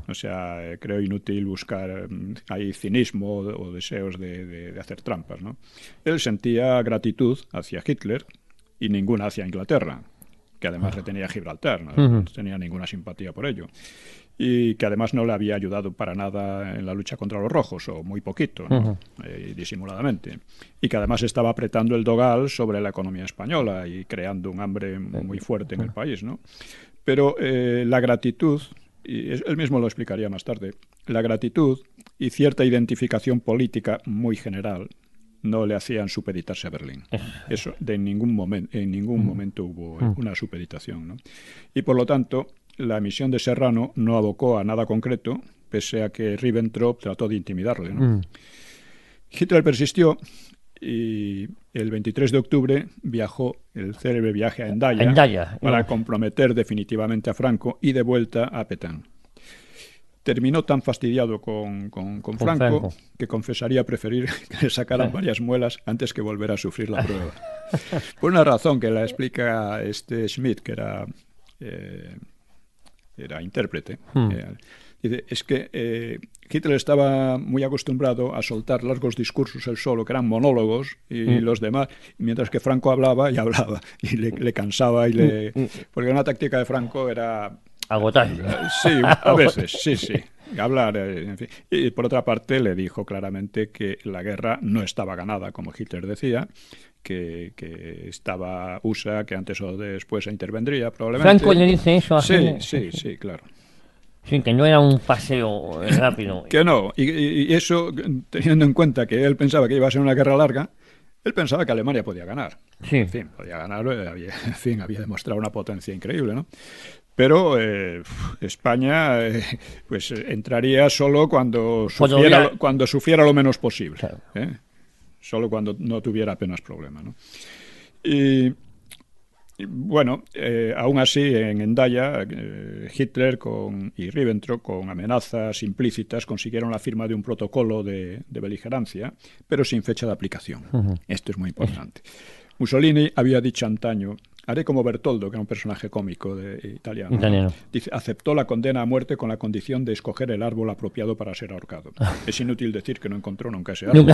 O sea, creo inútil buscar ahí cinismo o deseos de hacer trampas, ¿no? Él sentía gratitud hacia Hitler y ninguna hacia Inglaterra, que además retenía Gibraltar, no tenía ninguna simpatía por ello. Y que además no le había ayudado para nada en la lucha contra los rojos, o muy poquito, ¿no? Disimuladamente. Y que además estaba apretando el dogal sobre la economía española y creando un hambre muy fuerte en el país, ¿no? Pero la gratitud, y él mismo lo explicaría más tarde, la gratitud y cierta identificación política muy general no le hacían supeditarse a Berlín. Eso en ningún momento hubo una supeditación, ¿no? Y por lo tanto, la misión de Serrano no abocó a nada concreto, pese a que Ribbentrop trató de intimidarle, ¿no? Hitler persistió y el 23 de octubre viajó el célebre viaje a Hendaya para comprometer definitivamente a Franco y de vuelta a Petain. Terminó tan fastidiado con Franco que confesaría preferir que le sacaran varias muelas antes que volver a sufrir la prueba. Por una razón que la explica Schmidt, que era intérprete. Dice, es que Hitler estaba muy acostumbrado a soltar largos discursos él solo, que eran monólogos, y los demás, mientras que Franco hablaba, y le cansaba, porque una táctica de Franco era... agotar. Sí, a veces, sí. Hablar, en fin. Y por otra parte le dijo claramente que la guerra no estaba ganada, como Hitler decía, que estaba USA, que antes o después intervendría, probablemente. Franco le dice eso a Hitler. Sí, claro. Sí, que no era un paseo rápido. Que no, y eso, teniendo en cuenta que él pensaba que iba a ser una guerra larga, él pensaba que Alemania podía ganar. Sí. En fin, podía ganar, había demostrado una potencia increíble, ¿no? Pero España pues entraría solo cuando sufriera lo menos posible. Claro. Solo cuando no tuviera apenas problema, ¿no? Y bueno, aún así en Hendaya, Hitler y Ribbentrop, con amenazas implícitas, consiguieron la firma de un protocolo de beligerancia, pero sin fecha de aplicación. Esto es muy importante. Mussolini había dicho antaño: haré como Bertoldo, que era un personaje cómico italiano. Dice, aceptó la condena a muerte con la condición de escoger el árbol apropiado para ser ahorcado. Es inútil decir que no encontró nunca ese árbol.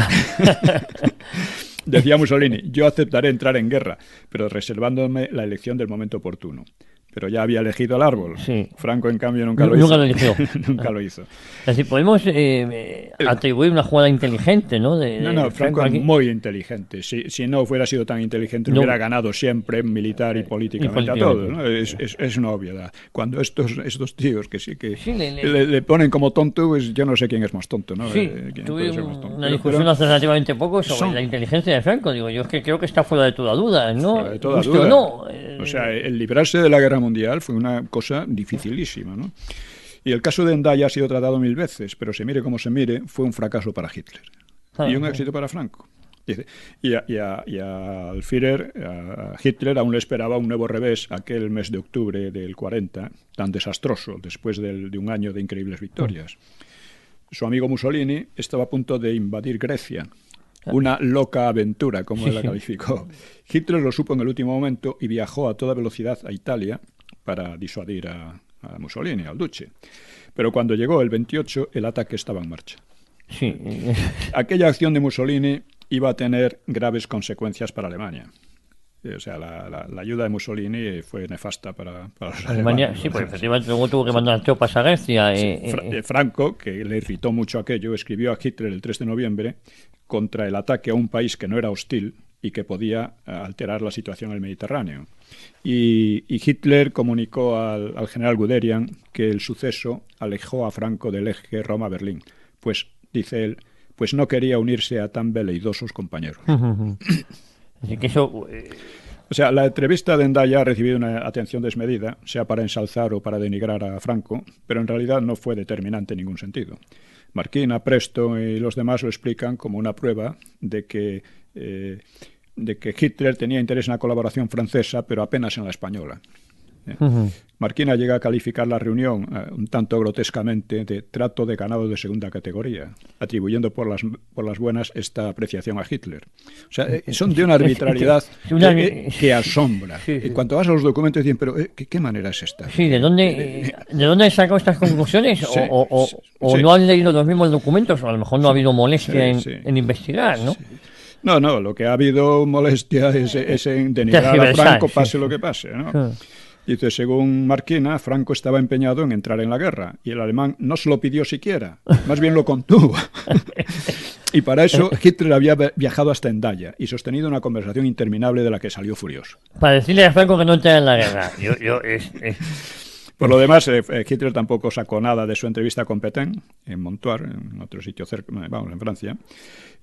Decía Mussolini, yo aceptaré entrar en guerra, pero reservándome la elección del momento oportuno. Pero ya había elegido el árbol. Sí. Franco, en cambio, nunca lo hizo. Nunca lo hizo. Es decir, podemos atribuir una jugada inteligente, ¿no? No, Franco es muy inteligente. Si no hubiera sido tan inteligente, hubiera ganado siempre militar y políticamente a todos, ¿no? Es una obviedad. Cuando estos tíos que le ponen como tonto, pues yo no sé quién es más tonto, ¿no? Sí, tuve una discusión hace relativamente poco sobre la inteligencia de Franco. Digo, yo es que creo que está fuera de toda duda, ¿no? Fuera de toda duda. No. O sea, el librarse de la guerra mundial fue una cosa dificilísima, ¿no? Y el caso de Hendaya ha sido tratado 1000 veces, pero se mire como se mire, fue un fracaso para Hitler y un éxito para Franco. Y al Führer, a Hitler, aún le esperaba un nuevo revés aquel mes de octubre del 40, tan desastroso, después de un año de increíbles victorias. Su amigo Mussolini estaba a punto de invadir Grecia. Una loca aventura, como él la calificó. Hitler lo supo en el último momento y viajó a toda velocidad a Italia para disuadir a Mussolini, al duce. Pero cuando llegó el 28, el ataque estaba en marcha. Sí. Aquella acción de Mussolini iba a tener graves consecuencias para Alemania. O sea, la ayuda de Mussolini fue nefasta para los alemanes. Sí, pues efectivamente luego tuvo que mandar tropas a Grecia. Franco, que le irritó mucho aquello, escribió a Hitler el 3 de noviembre contra el ataque a un país que no era hostil y que podía alterar la situación en el Mediterráneo. Y Hitler comunicó al general Guderian que el suceso alejó a Franco del eje Roma-Berlín. Pues, dice él, pues no quería unirse a tan veleidosos compañeros. Así que eso... O sea, la entrevista de Hendaya ha recibido una atención desmedida, sea para ensalzar o para denigrar a Franco, pero en realidad no fue determinante en ningún sentido. Marquina, Preston y los demás lo explican como una prueba de que Hitler tenía interés en la colaboración francesa, pero apenas en la española. Marquina llega a calificar la reunión un tanto grotescamente de trato de ganado de segunda categoría, atribuyendo por las buenas esta apreciación a Hitler. O sea, son de una arbitrariedad que asombra. En cuanto vas a los documentos dicen, pero ¿qué manera es esta? Sí, ¿de dónde sacó estas conclusiones? ¿O no han leído los mismos documentos? O a lo mejor no ha habido molestia en investigar, ¿no? Sí. No, lo que ha habido molestia es en denigrar a Franco, pase lo que pase, ¿no? Dice, según Marquina, Franco estaba empeñado en entrar en la guerra y el alemán no se lo pidió siquiera, más bien lo contuvo. Y para eso Hitler había viajado hasta Hendaya y sostenido una conversación interminable de la que salió furioso. Para decirle a Franco que no entrara en la guerra. Por lo demás, Hitler tampoco sacó nada de su entrevista con Pétain en Montoire, en otro sitio cerca, vamos, en Francia.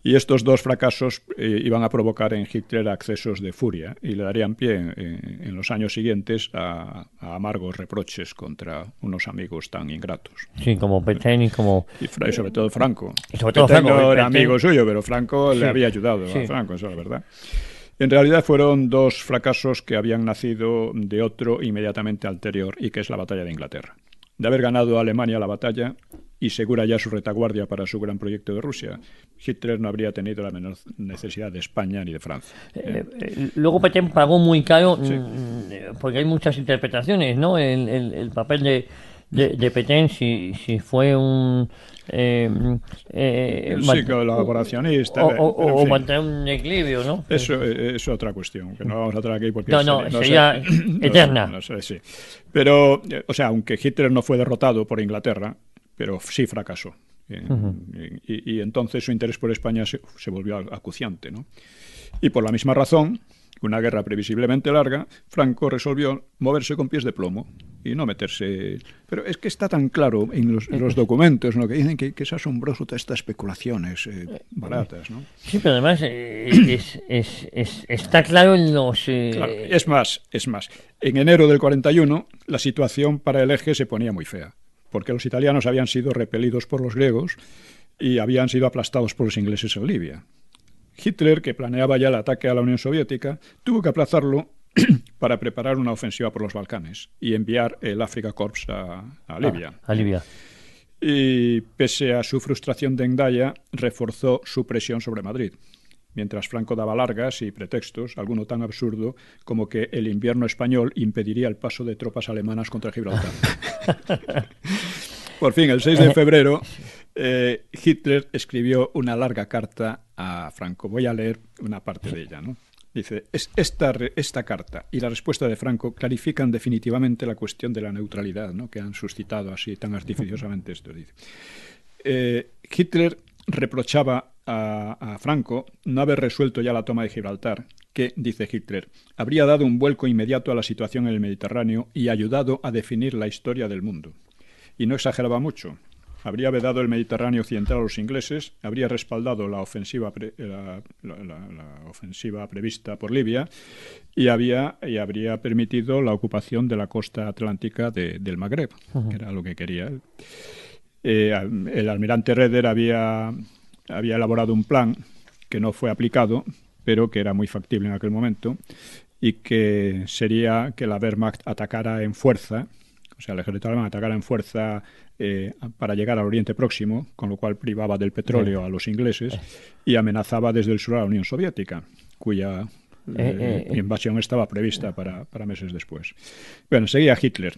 Y estos dos fracasos iban a provocar en Hitler accesos de furia y le darían pie en los años siguientes a amargos reproches contra unos amigos tan ingratos. Sí, como Pétain y como... Y sobre todo Franco. Sobre todo Pétain Franco, no era Pétain... amigo suyo, pero Franco le había ayudado a Franco, eso es la verdad. En realidad fueron dos fracasos que habían nacido de otro inmediatamente anterior, y que es la batalla de Inglaterra. De haber ganado a Alemania la batalla y segura ya su retaguardia para su gran proyecto de Rusia, Hitler no habría tenido la menor necesidad de España ni de Francia. Luego Pétain pagó muy caro, porque hay muchas interpretaciones, ¿no? El papel de Pétain, si fue un... colaboracionista. O mantener un equilibrio, ¿no? Eso es otra cuestión, que no vamos a traer aquí porque sería eterna. No sé, sí. Pero, o sea, aunque Hitler no fue derrotado por Inglaterra, pero sí fracasó. Y entonces su interés por España se volvió acuciante, ¿no? Y por la misma razón, una guerra previsiblemente larga, Franco resolvió moverse con pies de plomo y no meterse... Pero es que está tan claro en los documentos, ¿no?, que dicen que es asombroso todas estas especulaciones baratas, ¿no? Sí, pero además está claro en los... Claro, es más, en enero del 41 la situación para el eje se ponía muy fea, porque los italianos habían sido repelidos por los griegos y habían sido aplastados por los ingleses en Libia. Hitler, que planeaba ya el ataque a la Unión Soviética, tuvo que aplazarlo para preparar una ofensiva por los Balcanes y enviar el Afrika Korps a Libia. A Libia. Y pese a su frustración de Hendaya, reforzó su presión sobre Madrid, mientras Franco daba largas y pretextos, alguno tan absurdo como que el invierno español impediría el paso de tropas alemanas contra Gibraltar. Por fin, el 6 de febrero, Hitler escribió una larga carta a Franco. Voy a leer una parte de ella, ¿no? Dice, esta carta y la respuesta de Franco clarifican definitivamente la cuestión de la neutralidad, ¿no?, que han suscitado así tan artificiosamente esto. Dice. Hitler reprochaba a Franco no haber resuelto ya la toma de Gibraltar, que, dice Hitler, habría dado un vuelco inmediato a la situación en el Mediterráneo y ayudado a definir la historia del mundo. Y no exageraba mucho. Habría vedado el Mediterráneo occidental a los ingleses, habría respaldado la ofensiva prevista por Libia y habría permitido la ocupación de la costa atlántica del Magreb, que era lo que quería él. El almirante Raeder había elaborado un plan que no fue aplicado, pero que era muy factible en aquel momento, y que sería que la Wehrmacht atacara en fuerza, o sea, el ejército alemán atacara en fuerza para llegar al Oriente Próximo, con lo cual privaba del petróleo a los ingleses y amenazaba desde el sur a la Unión Soviética, cuya invasión estaba prevista para meses después. Bueno, seguía Hitler.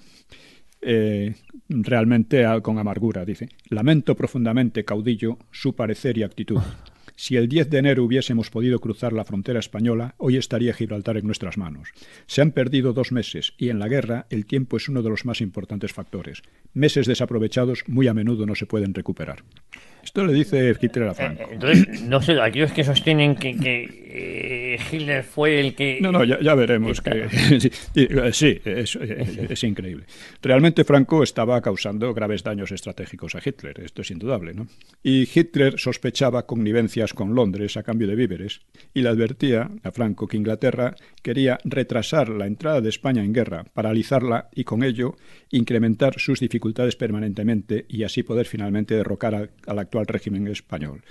Realmente con amargura, dice: lamento profundamente, caudillo, su parecer y actitud. Si el 10 de enero hubiésemos podido cruzar la frontera española, hoy estaría Gibraltar en nuestras manos. Se han perdido 2 meses y en la guerra el tiempo es uno de los más importantes factores. Meses desaprovechados muy a menudo no se pueden recuperar. Esto le dice Hitler a Franco. Entonces, no sé, aquellos que sostienen que Hitler fue el que... No, ya veremos. Sí, es increíble. Realmente Franco estaba causando graves daños estratégicos a Hitler, esto es indudable, ¿no? Y Hitler sospechaba connivencias con Londres a cambio de víveres y le advertía a Franco que Inglaterra quería retrasar la entrada de España en guerra, paralizarla y con ello incrementar sus dificultades permanentemente y así poder finalmente derrocar al actual régimen español.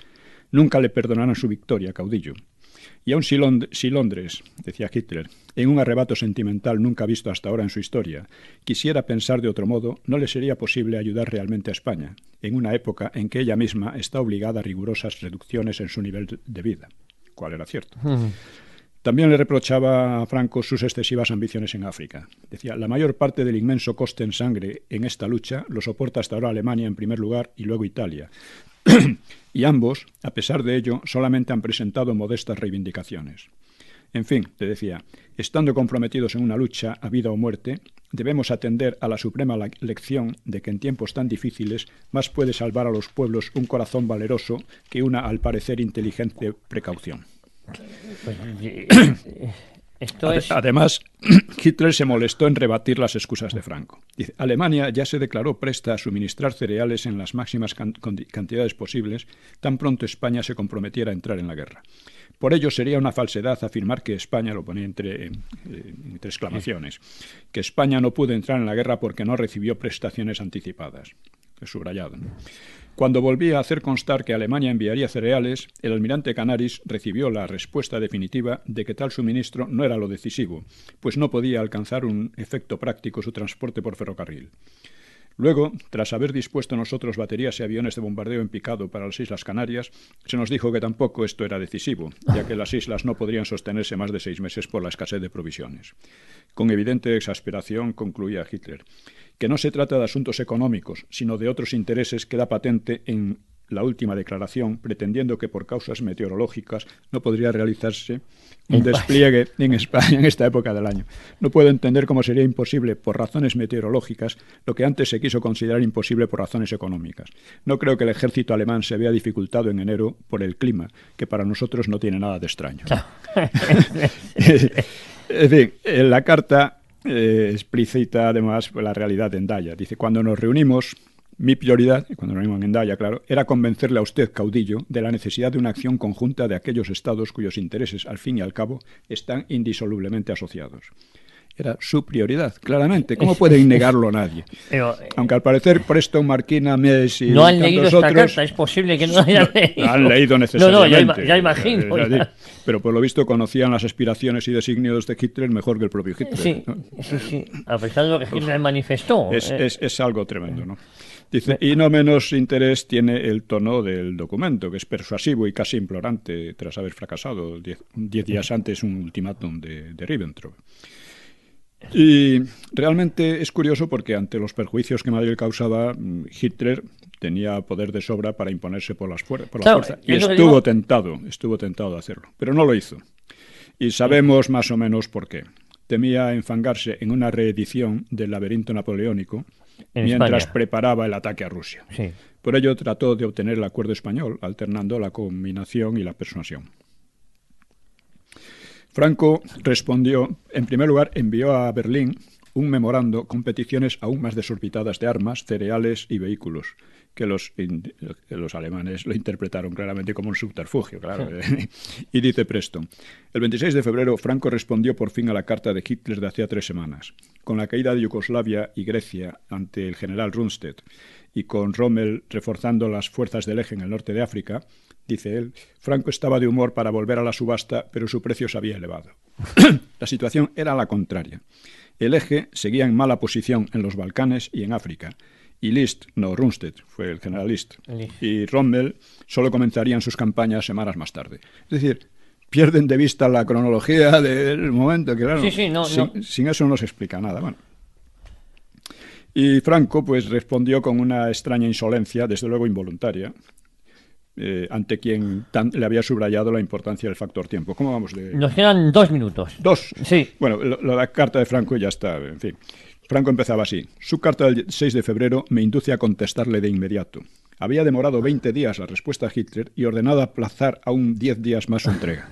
Nunca le perdonarán su victoria, caudillo. Y aun si Londres, decía Hitler, en un arrebato sentimental nunca visto hasta ahora en su historia, quisiera pensar de otro modo, no le sería posible ayudar realmente a España, en una época en que ella misma está obligada a rigurosas reducciones en su nivel de vida. ¿Cuál era cierto? También le reprochaba a Franco sus excesivas ambiciones en África. Decía, la mayor parte del inmenso coste en sangre en esta lucha lo soporta hasta ahora Alemania en primer lugar y luego Italia. Y ambos, a pesar de ello, solamente han presentado modestas reivindicaciones. En fin, te decía, estando comprometidos en una lucha a vida o muerte, debemos atender a la suprema lección de que en tiempos tan difíciles más puede salvar a los pueblos un corazón valeroso que una, al parecer, inteligente precaución. Además, Hitler se molestó en rebatir las excusas de Franco. Dice, Alemania ya se declaró presta a suministrar cereales en las máximas cantidades posibles tan pronto España se comprometiera a entrar en la guerra. Por ello sería una falsedad afirmar que España, lo ponía entre exclamaciones, que España no pudo entrar en la guerra porque no recibió prestaciones anticipadas. Es subrayado, ¿no? Cuando volvía a hacer constar que Alemania enviaría cereales, el almirante Canaris recibió la respuesta definitiva de que tal suministro no era lo decisivo, pues no podía alcanzar un efecto práctico su transporte por ferrocarril. Luego, tras haber dispuesto nosotros baterías y aviones de bombardeo en picado para las Islas Canarias, se nos dijo que tampoco esto era decisivo, ya que las islas no podrían sostenerse más de 6 meses por la escasez de provisiones. Con evidente exasperación concluía Hitler que no se trata de asuntos económicos, sino de otros intereses, queda patente en la última declaración, pretendiendo que por causas meteorológicas no podría realizarse un despliegue en España en esta época del año. No puedo entender cómo sería imposible por razones meteorológicas lo que antes se quiso considerar imposible por razones económicas. No creo que el ejército alemán se vea dificultado en enero por el clima, que para nosotros no tiene nada de extraño. En fin, en la carta explicita además la realidad de Hendaya. Dice, cuando nos reunimos, mi prioridad, cuando nos reunimos en Hendaya, claro, era convencerle a usted, caudillo, de la necesidad de una acción conjunta de aquellos estados cuyos intereses, al fin y al cabo, están indisolublemente asociados. Era su prioridad, claramente. ¿Cómo puede negarlo nadie? Pero, aunque al parecer Preston, Marquina, Mes y no han leído esta carta, es posible que no hayan leído. No han leído necesariamente. No, ya imagino. Pero por lo visto conocían las aspiraciones y designios de Hitler mejor que el propio Hitler. Sí, ¿no? Sí. A pesar de lo que Hitler manifestó. Es algo tremendo, ¿no? Dice, y no menos interés tiene el tono del documento, que es persuasivo y casi implorante tras haber fracasado 10 días antes un ultimátum de Ribbentrop. Y realmente es curioso porque ante los perjuicios que Madrid causaba, Hitler tenía poder de sobra para imponerse por la fuerza. Y estuvo tentado de hacerlo, pero no lo hizo. Y sabemos más o menos por qué. Temía enfangarse en una reedición del laberinto napoleónico mientras preparaba el ataque a Rusia. Sí. Por ello trató de obtener el acuerdo español, alternando la combinación y la persuasión. Franco respondió, en primer lugar, envió a Berlín un memorando con peticiones aún más desorbitadas de armas, cereales y vehículos, que los alemanes lo interpretaron claramente como un subterfugio, claro. Y dice Preston, el 26 de febrero Franco respondió por fin a la carta de Hitler de hacía 3 semanas. Con la caída de Yugoslavia y Grecia ante el general Rundstedt y con Rommel reforzando las fuerzas del eje en el norte de África, dice él, Franco estaba de humor para volver a la subasta, pero su precio se había elevado. La situación era la contraria. El eje seguía en mala posición en los Balcanes y en África, y Rundstedt, fue el general List, y Rommel solo comenzarían sus campañas semanas más tarde. Es decir, pierden de vista la cronología del momento, que claro, sin eso no se explica nada. Bueno. Y Franco pues respondió con una extraña insolencia, desde luego involuntaria, ante quien le había subrayado la importancia del factor tiempo. ¿Cómo vamos de...? Nos quedan 2 minutos. ¿2? Sí. Bueno, la carta de Franco ya está, en fin. Franco empezaba así. Su carta del 6 de febrero me induce a contestarle de inmediato. Había demorado 20 días la respuesta a Hitler y ordenado aplazar aún 10 días más su entrega.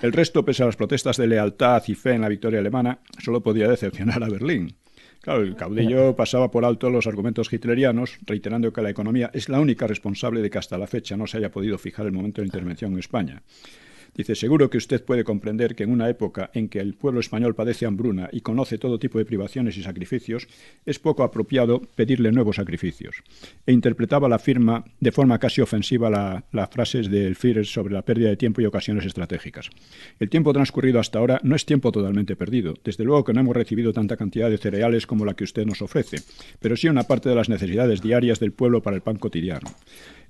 El resto, pese a las protestas de lealtad y fe en la victoria alemana, solo podía decepcionar a Berlín. Claro, el caudillo pasaba por alto los argumentos hitlerianos, reiterando que la economía es la única responsable de que hasta la fecha no se haya podido fijar el momento de intervención en España. Dice, seguro que usted puede comprender que en una época en que el pueblo español padece hambruna y conoce todo tipo de privaciones y sacrificios, es poco apropiado pedirle nuevos sacrificios. E interpretaba la firma de forma casi ofensiva las frases del Führer sobre la pérdida de tiempo y ocasiones estratégicas. El tiempo transcurrido hasta ahora no es tiempo totalmente perdido. Desde luego que no hemos recibido tanta cantidad de cereales como la que usted nos ofrece, pero sí una parte de las necesidades diarias del pueblo para el pan cotidiano.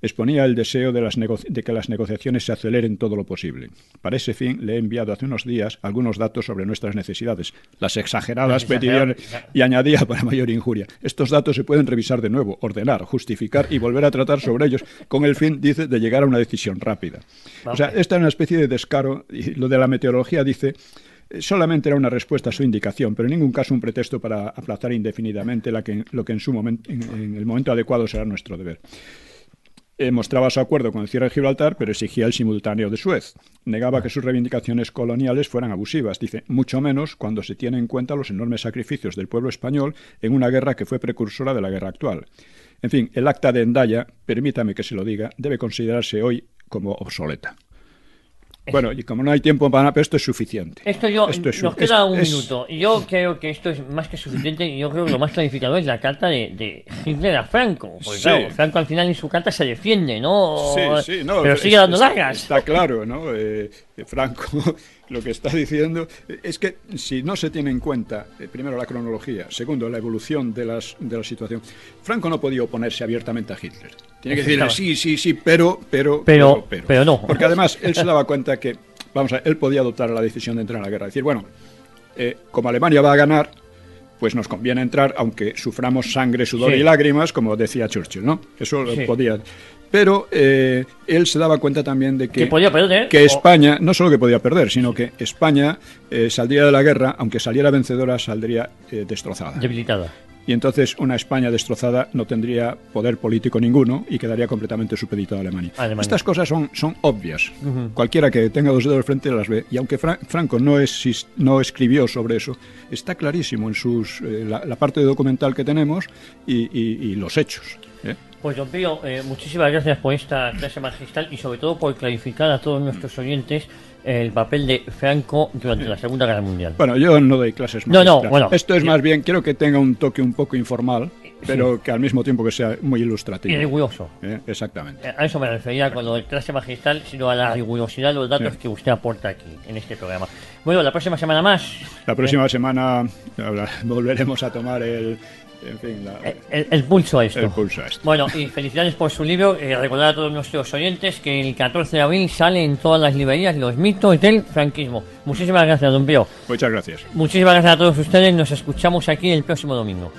Exponía el deseo de que las negociaciones se aceleren todo lo posible. Para ese fin, le he enviado hace unos días algunos datos sobre nuestras necesidades, las exageradas peticiones, y añadía para mayor injuria. Estos datos se pueden revisar de nuevo, ordenar, justificar y volver a tratar sobre ellos, con el fin, dice, de llegar a una decisión rápida. O sea, esta es una especie de descaro, y lo de la meteorología, dice, solamente era una respuesta a su indicación, pero en ningún caso un pretexto para aplazar indefinidamente lo que en el momento adecuado será nuestro deber. mostraba su acuerdo con el cierre de Gibraltar, pero exigía el simultáneo de Suez. Negaba que sus reivindicaciones coloniales fueran abusivas. Dice, mucho menos cuando se tiene en cuenta los enormes sacrificios del pueblo español en una guerra que fue precursora de la guerra actual. En fin, el acta de Hendaya, permítame que se lo diga, debe considerarse hoy como obsoleta. Bueno, y como no hay tiempo para nada, pero esto es suficiente. Nos queda un minuto. Yo creo que esto es más que suficiente y yo creo que lo más clarificador es la carta de Hitler a Franco. Porque claro, Franco al final en su carta se defiende, ¿no? Sí, no, pero sigue dando largas. Está claro, ¿no? Franco lo que está diciendo es que si no se tiene en cuenta, primero, la cronología, segundo, la evolución de la situación, Franco no podía oponerse abiertamente a Hitler. Tiene que decir sí, pero no. Porque además él se daba cuenta que, vamos a ver, él podía adoptar la decisión de entrar en la guerra. Decir, bueno, como Alemania va a ganar, pues nos conviene entrar, aunque suframos sangre, sudor y lágrimas, como decía Churchill, ¿no? Eso lo podía. Pero él se daba cuenta también de que podía perder, que España, no solo que podía perder, sino que España saldría de la guerra, aunque saliera vencedora, saldría destrozada. Debilitada. Y entonces una España destrozada no tendría poder político ninguno y quedaría completamente supeditada a Alemania. Estas cosas son obvias. Cualquiera que tenga dos dedos al frente las ve. Y aunque Franco no escribió sobre eso, está clarísimo en la parte documental que tenemos y los hechos. Pues don Pío, muchísimas gracias por esta clase magistral y sobre todo por clarificar a todos nuestros oyentes el papel de Franco durante la Segunda Guerra Mundial. Bueno, yo no doy clases magistrales. No, bueno. Esto es más bien, quiero que tenga un toque un poco informal, pero que al mismo tiempo que sea muy ilustrativo. Y riguroso. Exactamente. A eso me refería con lo de clase magistral, sino a la rigurosidad de los datos que usted aporta aquí, en este programa. Bueno, la próxima semana más. La próxima semana volveremos a tomar el pulso a esto. El pulso a esto. Bueno, y felicidades por su libro. Recordar a todos nuestros oyentes que el 14 de abril sale en todas las librerías Los mitos del franquismo. Muchísimas gracias, don Pío. Muchas gracias. Muchísimas gracias a todos ustedes. Nos escuchamos aquí el próximo domingo.